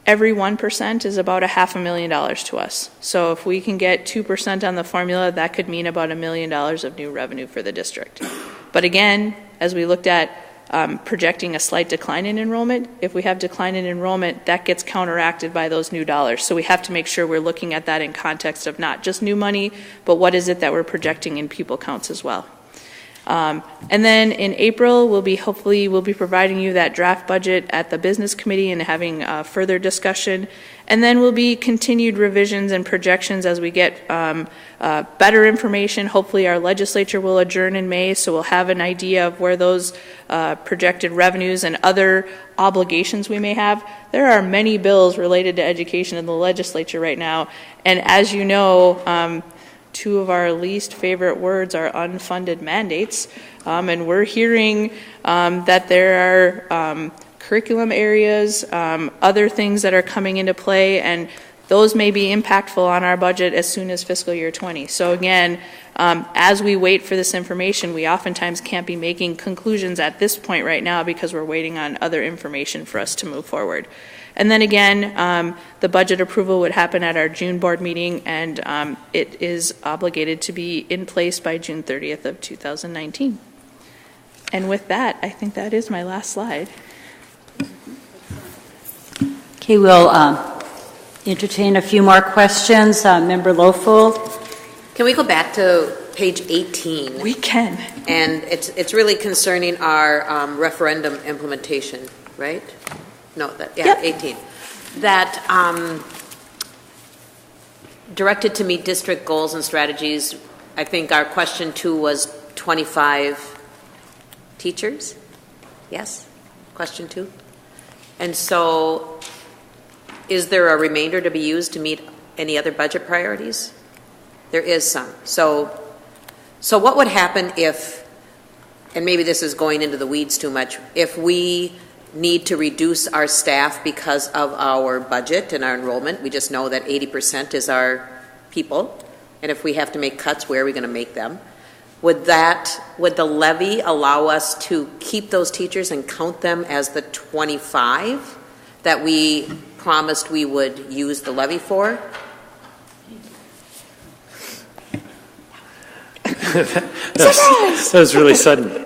every 1% is about $500,000 to us. So if we can get 2% on the formula, that could mean about $1 million of new revenue for the district. But again, as we looked at projecting a slight decline in enrollment. If we have decline in enrollment, that gets counteracted by those new dollars. So we have to make sure we're looking at that in context of not just new money, but what is it that we're projecting in pupil counts as well. And then in April, we'll be providing you that draft budget at the business committee and having further discussion. And then will be continued revisions and projections as we get better information. Hopefully our legislature will adjourn in May, so we'll have an idea of where those projected revenues and other obligations we may have. There are many bills related to education in the legislature right now. And as you know, two of our least favorite words are unfunded mandates, and we're hearing that there are curriculum areas, other things that are coming into play, and those may be impactful on our budget as soon as fiscal year 20. So again, as we wait for this information, we oftentimes can't be making conclusions at this point right now because we're waiting on other information for us to move forward. And then again, the budget approval would happen at our June board meeting, and it is obligated to be in place by June 30th of 2019. And with that, I think that is my last slide. Okay, we'll entertain a few more questions. Member Lofold. Can we go back to page 18? We can. And it's really concerning our referendum implementation, right? No, Yep. 18. That directed to meet district goals and strategies. I think our question 2 was 25 teachers. Yes? Question 2. And so is there a remainder to be used to meet any other budget priorities? There is some. So what would happen if, and maybe this is going into the weeds too much, if we need to reduce our staff because of our budget and our enrollment? We just know that 80% is our people, and if we have to make cuts, where are we going to make them? Would the levy allow us to keep those teachers and count them as the 25 that we promised we would use the levy for? That was really sudden.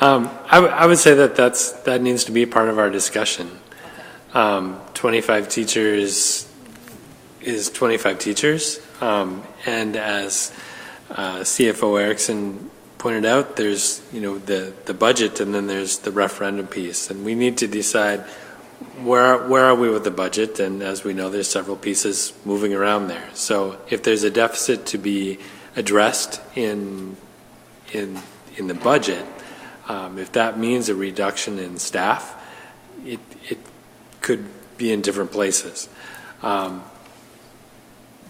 I would say that needs to be part of our discussion. 25 teachers is 25 teachers, and as CFO Erickson pointed out, there's the budget, and then there's the referendum piece, and we need to decide where are we with the budget. And as we know, there's several pieces moving around there. So if there's a deficit to be addressed in the budget, if that means a reduction in staff, it could be in different places.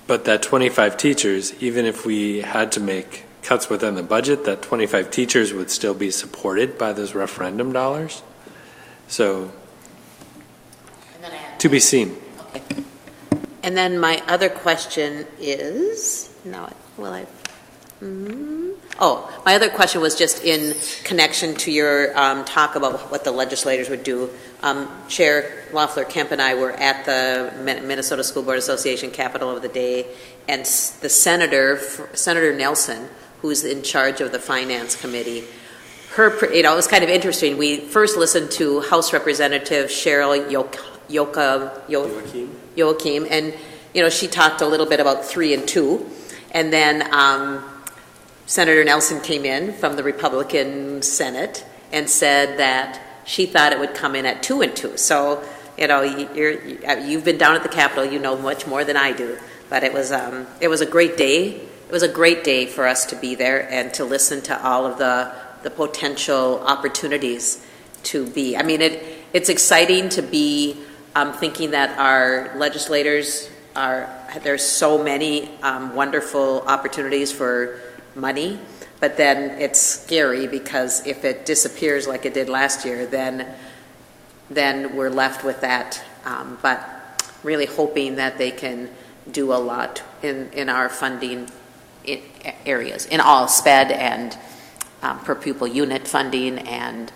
But that 25 teachers, even if we had to make cuts within the budget, that 25 teachers would still be supported by those referendum dollars. So, to be seen. Okay. And then my other question is, my other question was just in connection to your talk about what the legislators would do. Chair Loeffler Kemp and I were at the Minnesota School Board Association Capitol of the Day, and the Senator Nelson, who's in charge of the Finance Committee, it was kind of interesting. We first listened to House Representative Cheryl Joachim, and she talked a little bit about 3 and 2, and then Senator Nelson came in from the Republican Senate and said that she thought it would come in at 2 and 2. So, you've been down at the Capitol, you know much more than I do. But it was a great day. It was a great day for us to be there and to listen to all of the potential opportunities to be. I mean, it's exciting to be thinking that our legislators there's so many wonderful opportunities for money, but then it's scary because if it disappears like it did last year, then we're left with that. But really hoping that they can do a lot in our funding areas, in all SPED and per pupil unit funding. And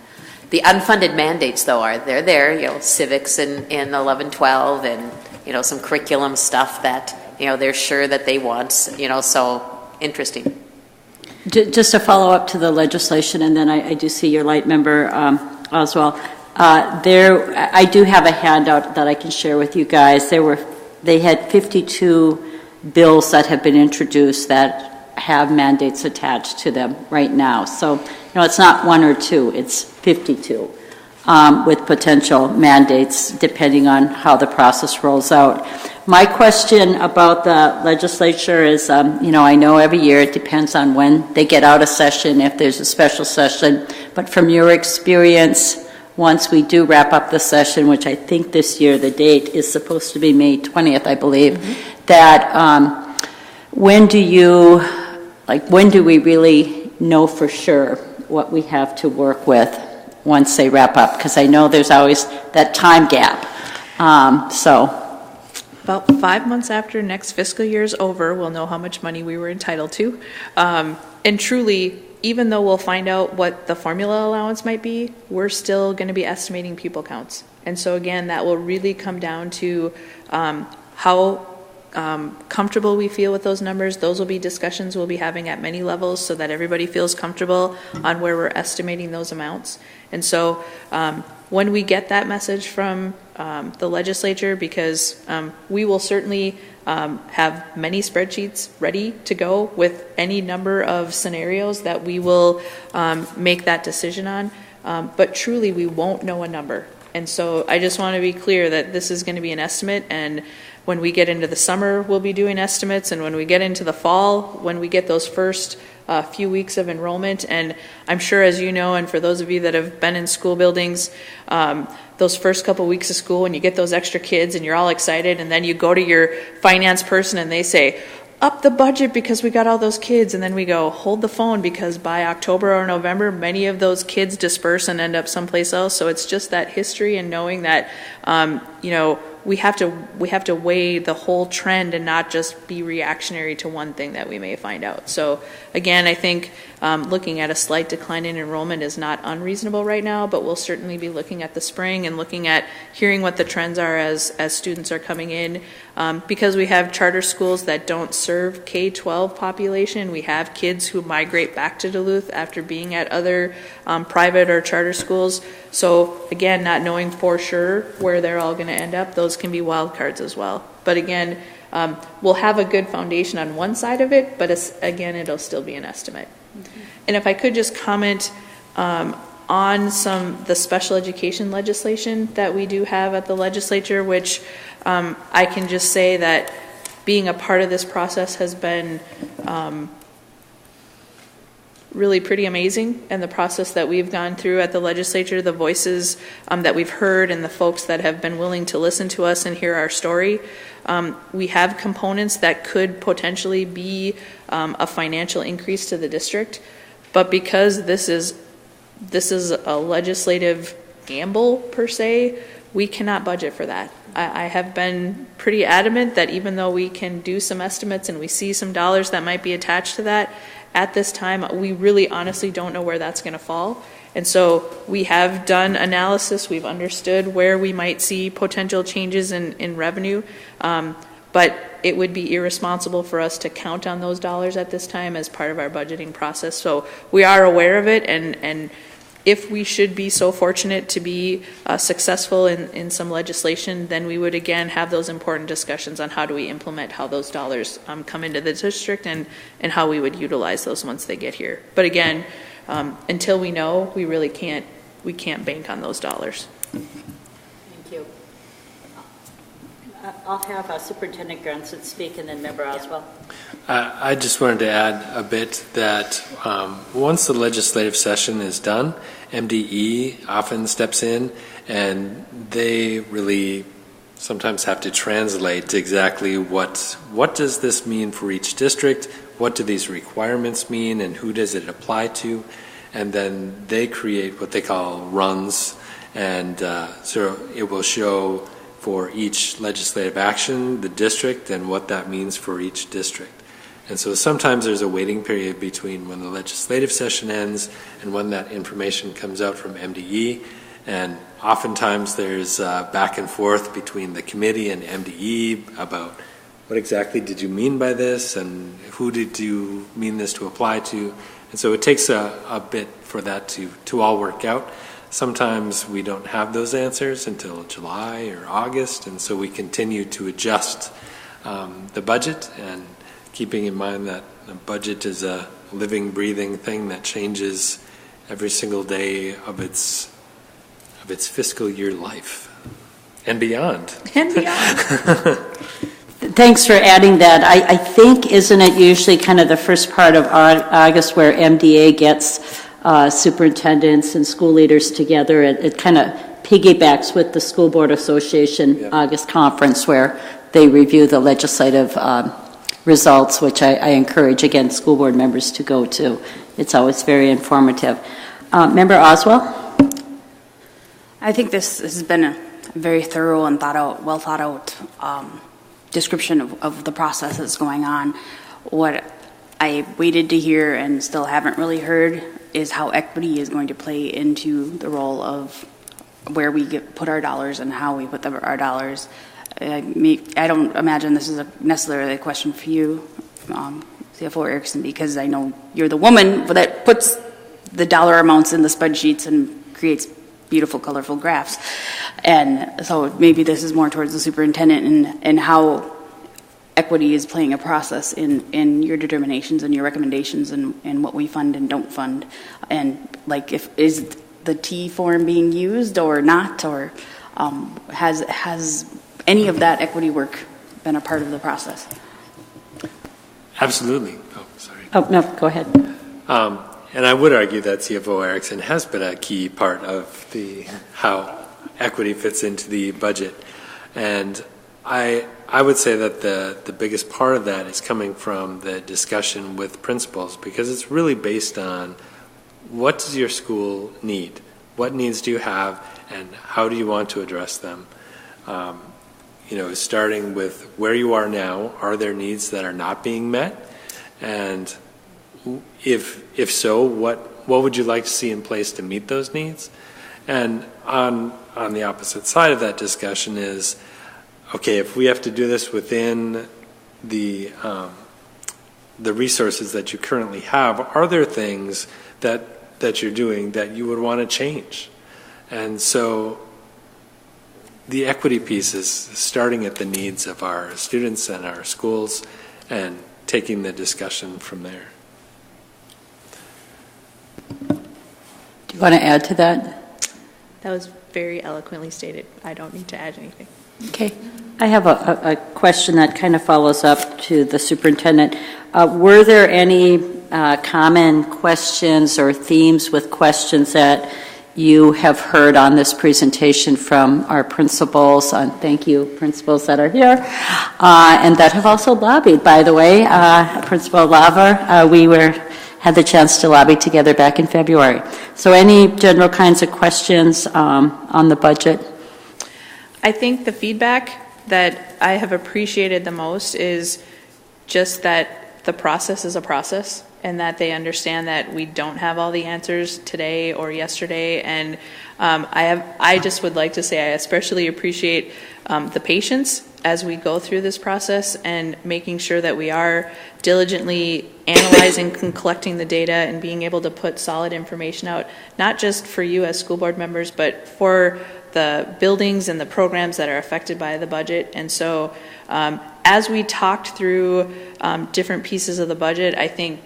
the unfunded mandates, though, they're there, civics in 11-12 and, some curriculum stuff that, they're sure that they want, so interesting. Just a follow-up to the legislation, and then I do see your light member, Oswald. I do have a handout that I can share with you guys. They had 52 bills that have been introduced that have mandates attached to them right now. So, it's not one or two, it's 52 with potential mandates depending on how the process rolls out. My question about the legislature is, I know every year it depends on when they get out of session, if there's a special session, but from your experience, once we do wrap up the session, which I think this year the date is supposed to be May 20th, I believe, that when do we really know for sure what we have to work with once they wrap up? Because I know there's always that time gap. About 5 months after next fiscal year is over, we'll know how much money we were entitled to. And truly, even though we'll find out what the formula allowance might be, we're still going to be estimating pupil counts. And so again, that will really come down to how comfortable we feel with those numbers. Those will be discussions we'll be having at many levels so that everybody feels comfortable on where we're estimating those amounts. And so when we get that message from the legislature, because we will certainly have many spreadsheets ready to go with any number of scenarios that we will make that decision on, but truly we won't know a number. And so I just want to be clear that this is going to be an estimate, and when we get into the summer, we'll be doing estimates, and when we get into the fall, when we get those first few weeks of enrollment, and I'm sure, as you know, and for those of you that have been in school buildings, those first couple weeks of school, when you get those extra kids and you're all excited, and then you go to your finance person and they say, up the budget because we got all those kids, and then we go, hold the phone, because by October or November, many of those kids disperse and end up someplace else. So it's just that history and knowing that, we have to weigh the whole trend and not just be reactionary to one thing that we may find out. So again, I think looking at a slight decline in enrollment is not unreasonable right now, but we'll certainly be looking at the spring and looking at hearing what the trends are as students are coming in. Because we have charter schools that don't serve K-12 population, we have kids who migrate back to Duluth after being at other private or charter schools. So again, not knowing for sure where they're all going to end up, those can be wild cards as well. But again, we'll have a good foundation on one side of it, but again, it'll still be an estimate. Mm-hmm. And if I could just comment on the special education legislation that we do have at the legislature, which I can just say that being a part of this process has been really pretty amazing, and the process that we've gone through at the legislature, the voices that we've heard, and the folks that have been willing to listen to us and hear our story. We have components that could potentially be a financial increase to the district, but because this is a legislative gamble per se, we cannot budget for that. I have been pretty adamant that even though we can do some estimates and we see some dollars that might be attached to that, at this time, we really honestly don't know where that's going to fall. And so we have done analysis. We've understood where we might see potential changes in revenue. But it would be irresponsible for us to count on those dollars at this time as part of our budgeting process. So we are aware of it, and if we should be so fortunate to be successful in some legislation, then we would again have those important discussions on how do we implement how those dollars come into the district and how we would utilize those once they get here. But again, until we know, we really can't bank on those dollars. Thank you. I'll have Superintendent Grunson speak, and then Member Oswald. I just wanted to add a bit that once the legislative session is done, MDE often steps in, and they really sometimes have to translate exactly what does this mean for each district, what do these requirements mean, and who does it apply to, and then they create what they call runs, and so it will show for each legislative action, the district, and what that means for each district. And so sometimes there's a waiting period between when the legislative session ends and when that information comes out from MDE. And oftentimes there's back and forth between the committee and MDE about what exactly did you mean by this, and who did you mean this to apply to? And so it takes a bit for that to all work out. Sometimes we don't have those answers until July or August, and so we continue to adjust the budget, and keeping in mind that the budget is a living, breathing thing that changes every single day of its fiscal year life and beyond. And beyond. Thanks for adding that. I think, isn't it usually kind of the first part of August where MDA gets superintendents and school leaders together? It kind of piggybacks with the School Board Association August conference where they review the legislative results, which I encourage, again, school board members to go to. It's always very informative. Member Oswald? I think this has been a very thorough and well thought out description of the process that's going on. What I waited to hear and still haven't really heard is how equity is going to play into the role of where we put our dollars and how we put our dollars. I don't imagine this is necessarily a question for you, CFO Erickson, because I know you're the woman that puts the dollar amounts in the spreadsheets and creates beautiful, colorful graphs. And so maybe this is more towards the superintendent and how equity is playing a process in your determinations and your recommendations and what we fund and don't fund. And like, is the T form being used or not, or has any of that equity work been a part of the process? Absolutely. Oh, sorry. Oh, no, go ahead. And I would argue that CFO Erickson has been a key part of how equity fits into the budget. And I would say that the biggest part of that is coming from the discussion with principals, because it's really based on what does your school need? What needs do you have, and how do you want to address them? Starting with where you are now, are there needs that are not being met? And if so, what would you like to see in place to meet those needs? And on the opposite side of that discussion is, okay, if we have to do this within the resources that you currently have, are there things that you're doing that you would want to change? And so the equity piece is starting at the needs of our students and our schools and taking the discussion from there. Do you want to add to that? That was very eloquently stated. I don't need to add anything. Okay. I have a question that kind of follows up to the superintendent. Were there any common questions or themes with questions that you have heard on this presentation from our principals? Thank you, principals that are here, and that have also lobbied, by the way. Principal Lava, we had the chance to lobby together back in February. So any general kinds of questions on the budget? I think the feedback that I have appreciated the most is just that the process is a process, and that they understand that we don't have all the answers today or yesterday. And I just would like to say I especially appreciate the patience as we go through this process and making sure that we are diligently analyzing and collecting the data and being able to put solid information out, not just for you as school board members, but for the buildings and the programs that are affected by the budget. And so as we talked through different pieces of the budget, I think,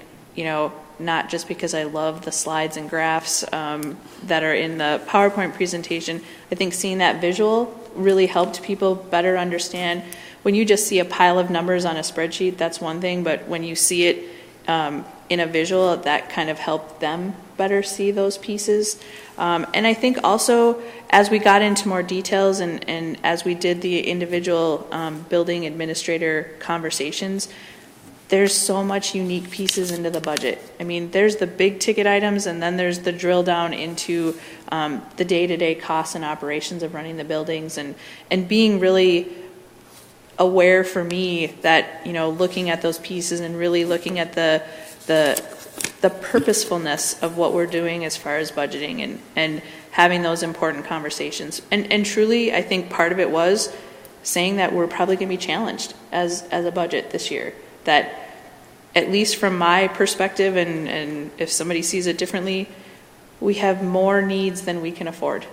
not just because I love the slides and graphs that are in the PowerPoint presentation, I think seeing that visual really helped people better understand. When you just see a pile of numbers on a spreadsheet, that's one thing, but when you see it in a visual, that kind of helped them better see those pieces. And I think also, as we got into more details and as we did the individual building administrator conversations, there's so much unique pieces into the budget. I mean, there's the big ticket items, and then there's the drill down into the day-to-day costs and operations of running the buildings, and being really aware for me that, looking at those pieces and really looking at the purposefulness of what we're doing as far as budgeting and having those important conversations. And truly, I think part of it was saying that we're probably going to be challenged as a budget this year. That, at least from my perspective, and if somebody sees it differently, we have more needs than we can afford.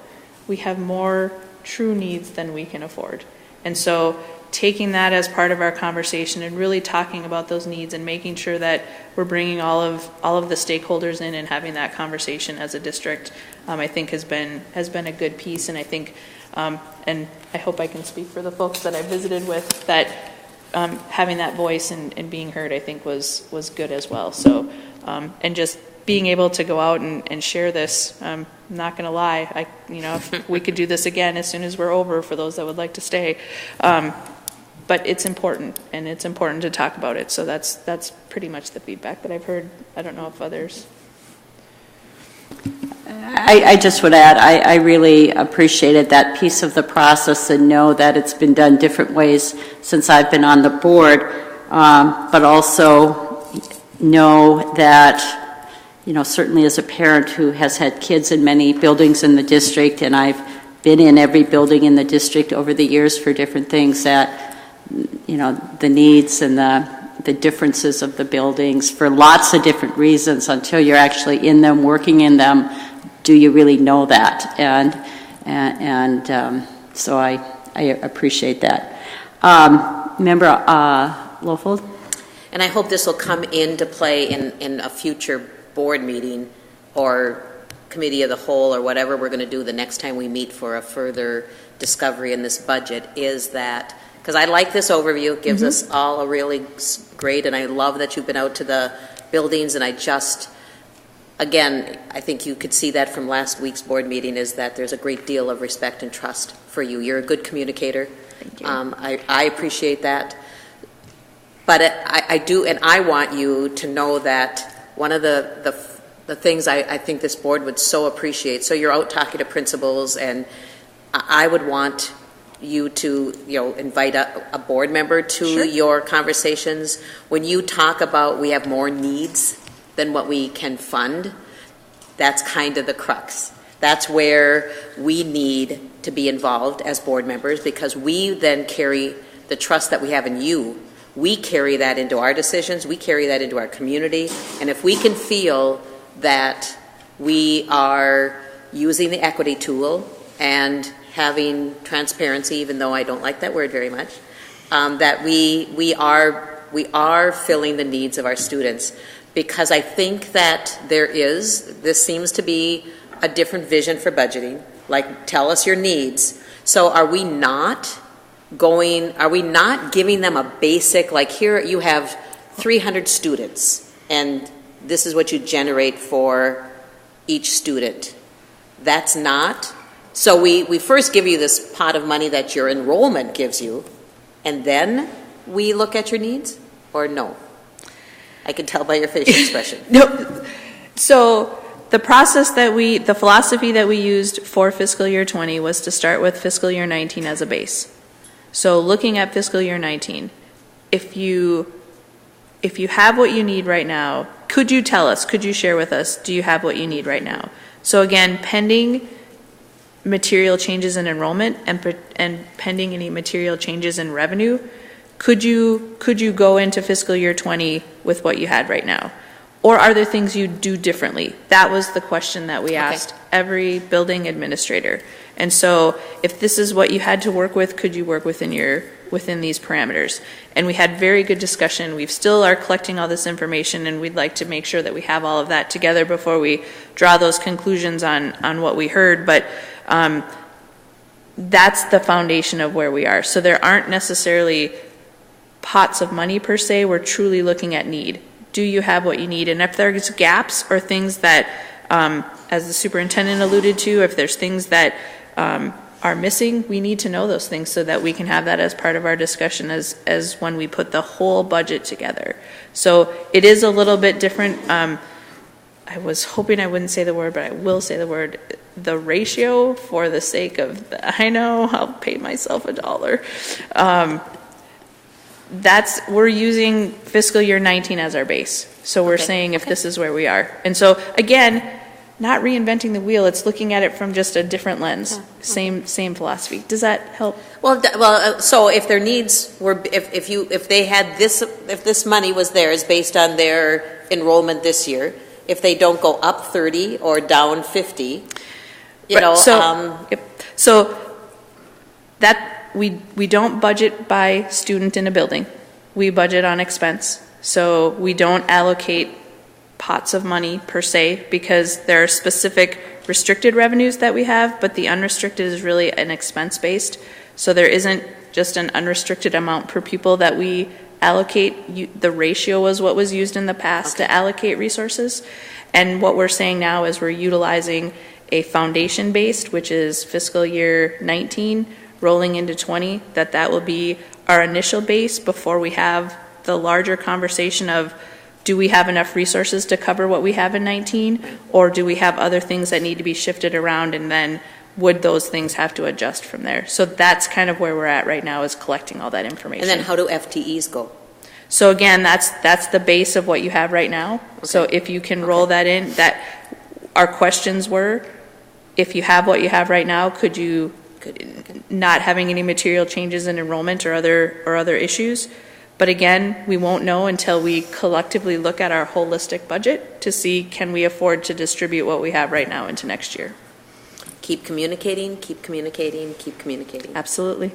We have more true needs than we can afford. And so taking that as part of our conversation and really talking about those needs and making sure that we're bringing all of the stakeholders in and having that conversation as a district, I think has been a good piece. And I think, and I hope I can speak for the folks that I visited with, that having that voice and being heard, I think was good as well. So, and just being able to go out and share this, I'm not going to lie, if we could do this again as soon as we're over for those that would like to stay. But it's important, and it's important to talk about it. So that's pretty much the feedback that I've heard. I don't know if others. I just would add, I really appreciated that piece of the process and know that it's been done different ways since I've been on the board, but also know that, certainly as a parent who has had kids in many buildings in the district, and I've been in every building in the district over the years for different things, that the needs and the differences of the buildings for lots of different reasons, until you're actually in them, working in them, do you really know that? And so I appreciate that. Member Lofold? And I hope this will come into play in a future board meeting or committee of the whole or whatever we're going to do the next time we meet for a further discovery in this budget, is that, because I like this overview, it gives us all a really great, and I love that you've been out to the buildings, and again, I think you could see that from last week's board meeting, is that there's a great deal of respect and trust for you. You're a good communicator. Thank you. I appreciate that. But I do, and I want you to know that one of the things I think this board would so appreciate, so you're out talking to principals, and I would want you to invite a board member to your conversations. When you talk about we have more needs than what we can fund, that's kind of the crux. That's where we need to be involved as board members, because we then carry the trust that we have in you. We carry that into our decisions, we carry that into our community, and if we can feel that we are using the equity tool and having transparency, even though I don't like that word very much, that we are filling the needs of our students. Because I think that this seems to be a different vision for budgeting, like tell us your needs. So are we not giving them a basic, like here you have 300 students and this is what you generate for each student? That's not. So we first give you this pot of money that your enrollment gives you, and then we look at your needs, or no? I can tell by your facial expression. No. So the philosophy that we used for fiscal year 20 was to start with fiscal year 19 as a base. So looking at fiscal year 19, if you have what you need right now, could you share with us, do you have what you need right now? So again, pending material changes in enrollment and pending any material changes in revenue, could you go into fiscal year 20 with what you had right now? Or are there things you do differently? That was the question that we asked every building administrator. And so if this is what you had to work with, could you work within these parameters? And we had very good discussion. We still are collecting all this information, and we'd like to make sure that we have all of that together before we draw those conclusions on what we heard. But that's the foundation of where we are. So there aren't necessarily pots of money per se. We're truly looking at need. Do you have what you need? And if there's gaps or things that, as the superintendent alluded to, if there's things that are missing, we need to know those things so that we can have that as part of our discussion as when we put the whole budget together. So it is a little bit different. I was hoping I wouldn't say the word, but I will say the word, the ratio, for the sake of, I know I'll pay myself $1. We're using fiscal year 19 as our base. So we're saying if this is where we are. And so again, not reinventing the wheel. It's looking at it from just a different lens. Same philosophy. Does that help? Well, so if their needs were, if they had this, if this money was theirs based on their enrollment this year, if they don't go up 30 or down 50, you know. So that we don't budget by student in a building. We budget on expense. So we don't allocate pots of money per se, because there are specific restricted revenues that we have, but the unrestricted is really an expense based. So there isn't just an unrestricted amount per pupil that we allocate. The ratio was what was used in the past to allocate resources. And what we're saying now is we're utilizing a foundation based, which is fiscal year 19 rolling into 20, that will be our initial base before we have the larger conversation of, do we have enough resources to cover what we have in 19, or do we have other things that need to be shifted around, and then would those things have to adjust from there? So that's kind of where we're at right now, is collecting all that information. And then how do FTEs go? So again, that's the base of what you have right now. Okay. So if you can roll that in, that our questions were, if you have what you have right now, could you, not having any material changes in enrollment or other issues. But again, we won't know until we collectively look at our holistic budget to see, can we afford to distribute what we have right now into next year. Keep communicating, keep communicating, keep communicating. Absolutely.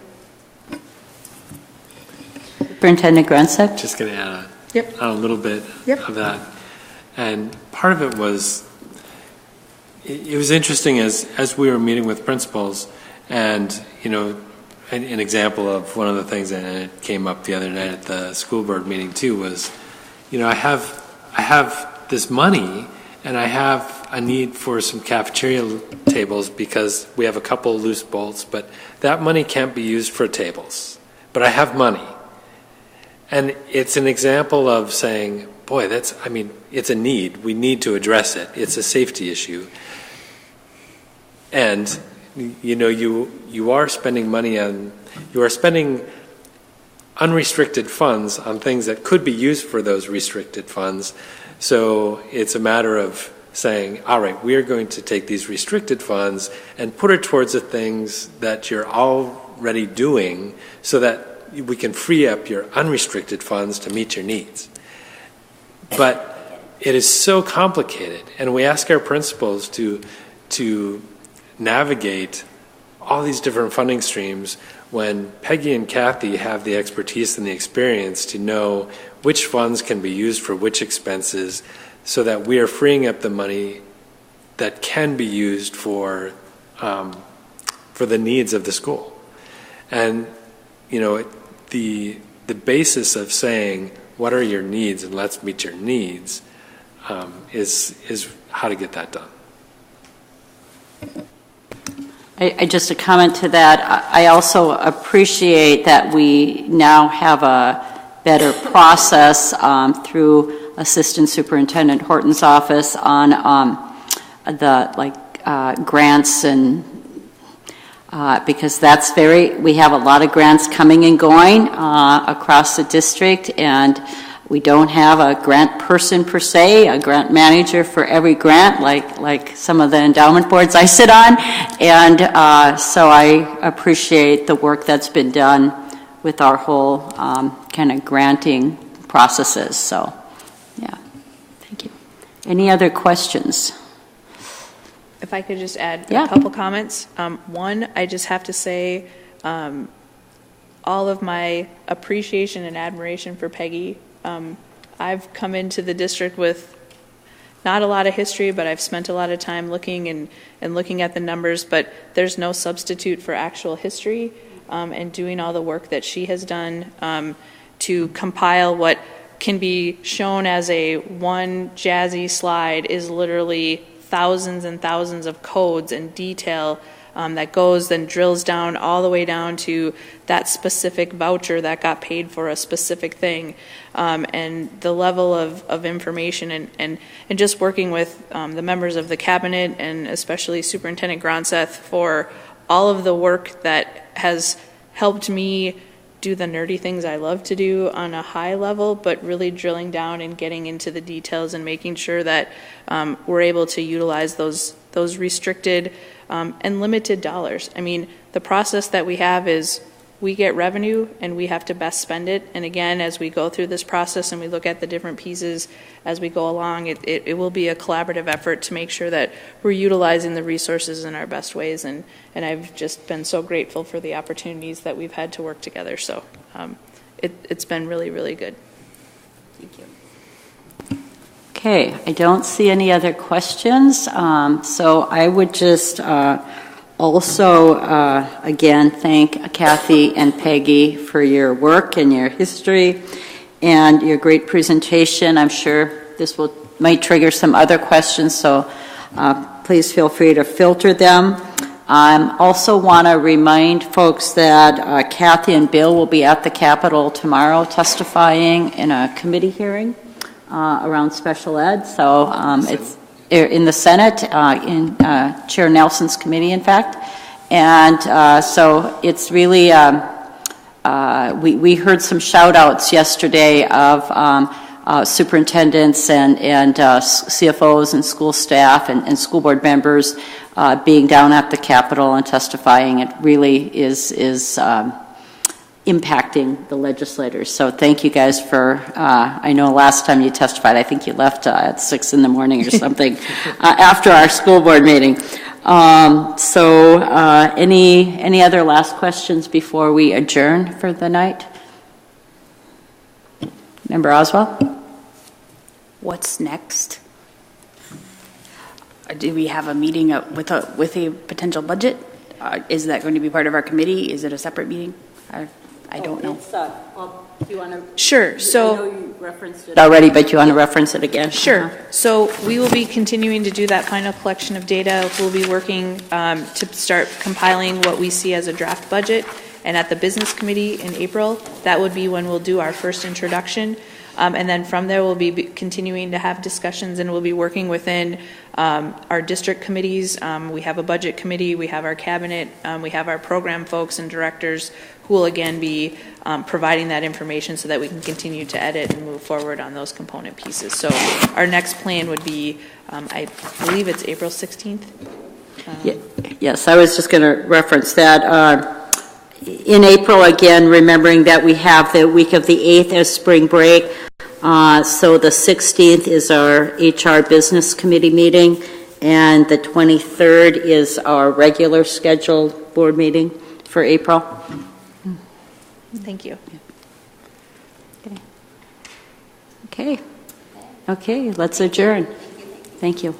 Superintendent Grunstedt? Just going to add Yep. a little bit of that. And part of it was, it was interesting as we were meeting with principals, and, you know, an example of one of the things that it came up the other night at the school board meeting too was, you know, I have this money and I have a need for some cafeteria tables because we have a couple loose bolts, but that money can't be used for tables. But I have money. And it's an example of saying, boy, it's a need. We need to address it. It's a safety issue. And you know, you are spending money on, you are spending unrestricted funds on things that could be used for those restricted funds. So it's a matter of saying, all right, we are going to take these restricted funds and put it towards the things that you're already doing so that we can free up your unrestricted funds to meet your needs. But it is so complicated, and we ask our principals to navigate all these different funding streams when Peggy and Kathy have the expertise and the experience to know which funds can be used for which expenses, so that we are freeing up the money that can be used for the needs of the school. And you know, the basis of saying what are your needs and let's meet your needs is how to get that done. I just a comment to that. I also appreciate that we now have a better process through Assistant Superintendent Horton's office on the grants, and because we have a lot of grants coming and going across the district, and we don't have a grant person per se, a grant manager for every grant, like some of the endowment boards I sit on. And so I appreciate the work that's been done with our whole kind of granting processes. So, yeah, thank you. Any other questions? If I could just add a couple comments. One, I just have to say all of my appreciation and admiration for Peggy. I've come into the district with not a lot of history, but I've spent a lot of time looking and looking at the numbers, but there's no substitute for actual history, and doing all the work that she has done to compile what can be shown as a one jazzy slide is literally thousands and thousands of codes and detail that goes, then drills down all the way down to that specific voucher that got paid for a specific thing, and the level of information and just working with the members of the cabinet, and especially Superintendent Gronseth, for all of the work that has helped me do the nerdy things I love to do on a high level, but really drilling down and getting into the details and making sure that we're able to utilize those restricted and limited dollars. I mean, the process that we have is we get revenue and we have to best spend it. And again, as we go through this process and we look at the different pieces as we go along, it will be a collaborative effort to make sure that we're utilizing the resources in our best ways. And I've just been so grateful for the opportunities that we've had to work together. So it's been really, really good. Thank you. Okay, I don't see any other questions. So I would just also, again, thank Kathy and Peggy for your work and your history and your great presentation. I'm sure this might trigger some other questions, so please feel free to filter them. I also want to remind folks that Kathy and Bill will be at the Capitol tomorrow testifying in a committee hearing around special ed. So it's in the Senate, in Chair Nelson's committee, in fact. And so it's really, we heard some shout outs yesterday of superintendents and CFOs and school staff and school board members being down at the Capitol and testifying. It really is impacting the legislators. So thank you guys for, I know last time you testified, I think you left at 6 in the morning or something after our school board meeting. Any other last questions before we adjourn for the night? Member Oswald? What's next? Do we have a meeting with a potential budget? Is that going to be part of our committee? Is it a separate meeting? I don't know. Do you want to? Sure. So I know you referenced it already, but you want to reference it again? Sure. So we will be continuing to do that final collection of data. We'll be working to start compiling what we see as a draft budget. And at the business committee in April, that would be when we'll do our first introduction. And then from there, we'll be continuing to have discussions, and we'll be working within our district committees. We have a budget committee, we have our cabinet, we have our program folks and directors who will again be providing that information so that we can continue to edit and move forward on those component pieces. So our next plan would be, I believe it's April 16th. Yes, I was just going to reference that. In April, again, remembering that we have the week of the 8th as spring break. So the 16th is our HR Business Committee meeting, and the 23rd is our regular scheduled board meeting for April. Thank you. Okay, let's adjourn. Thank you.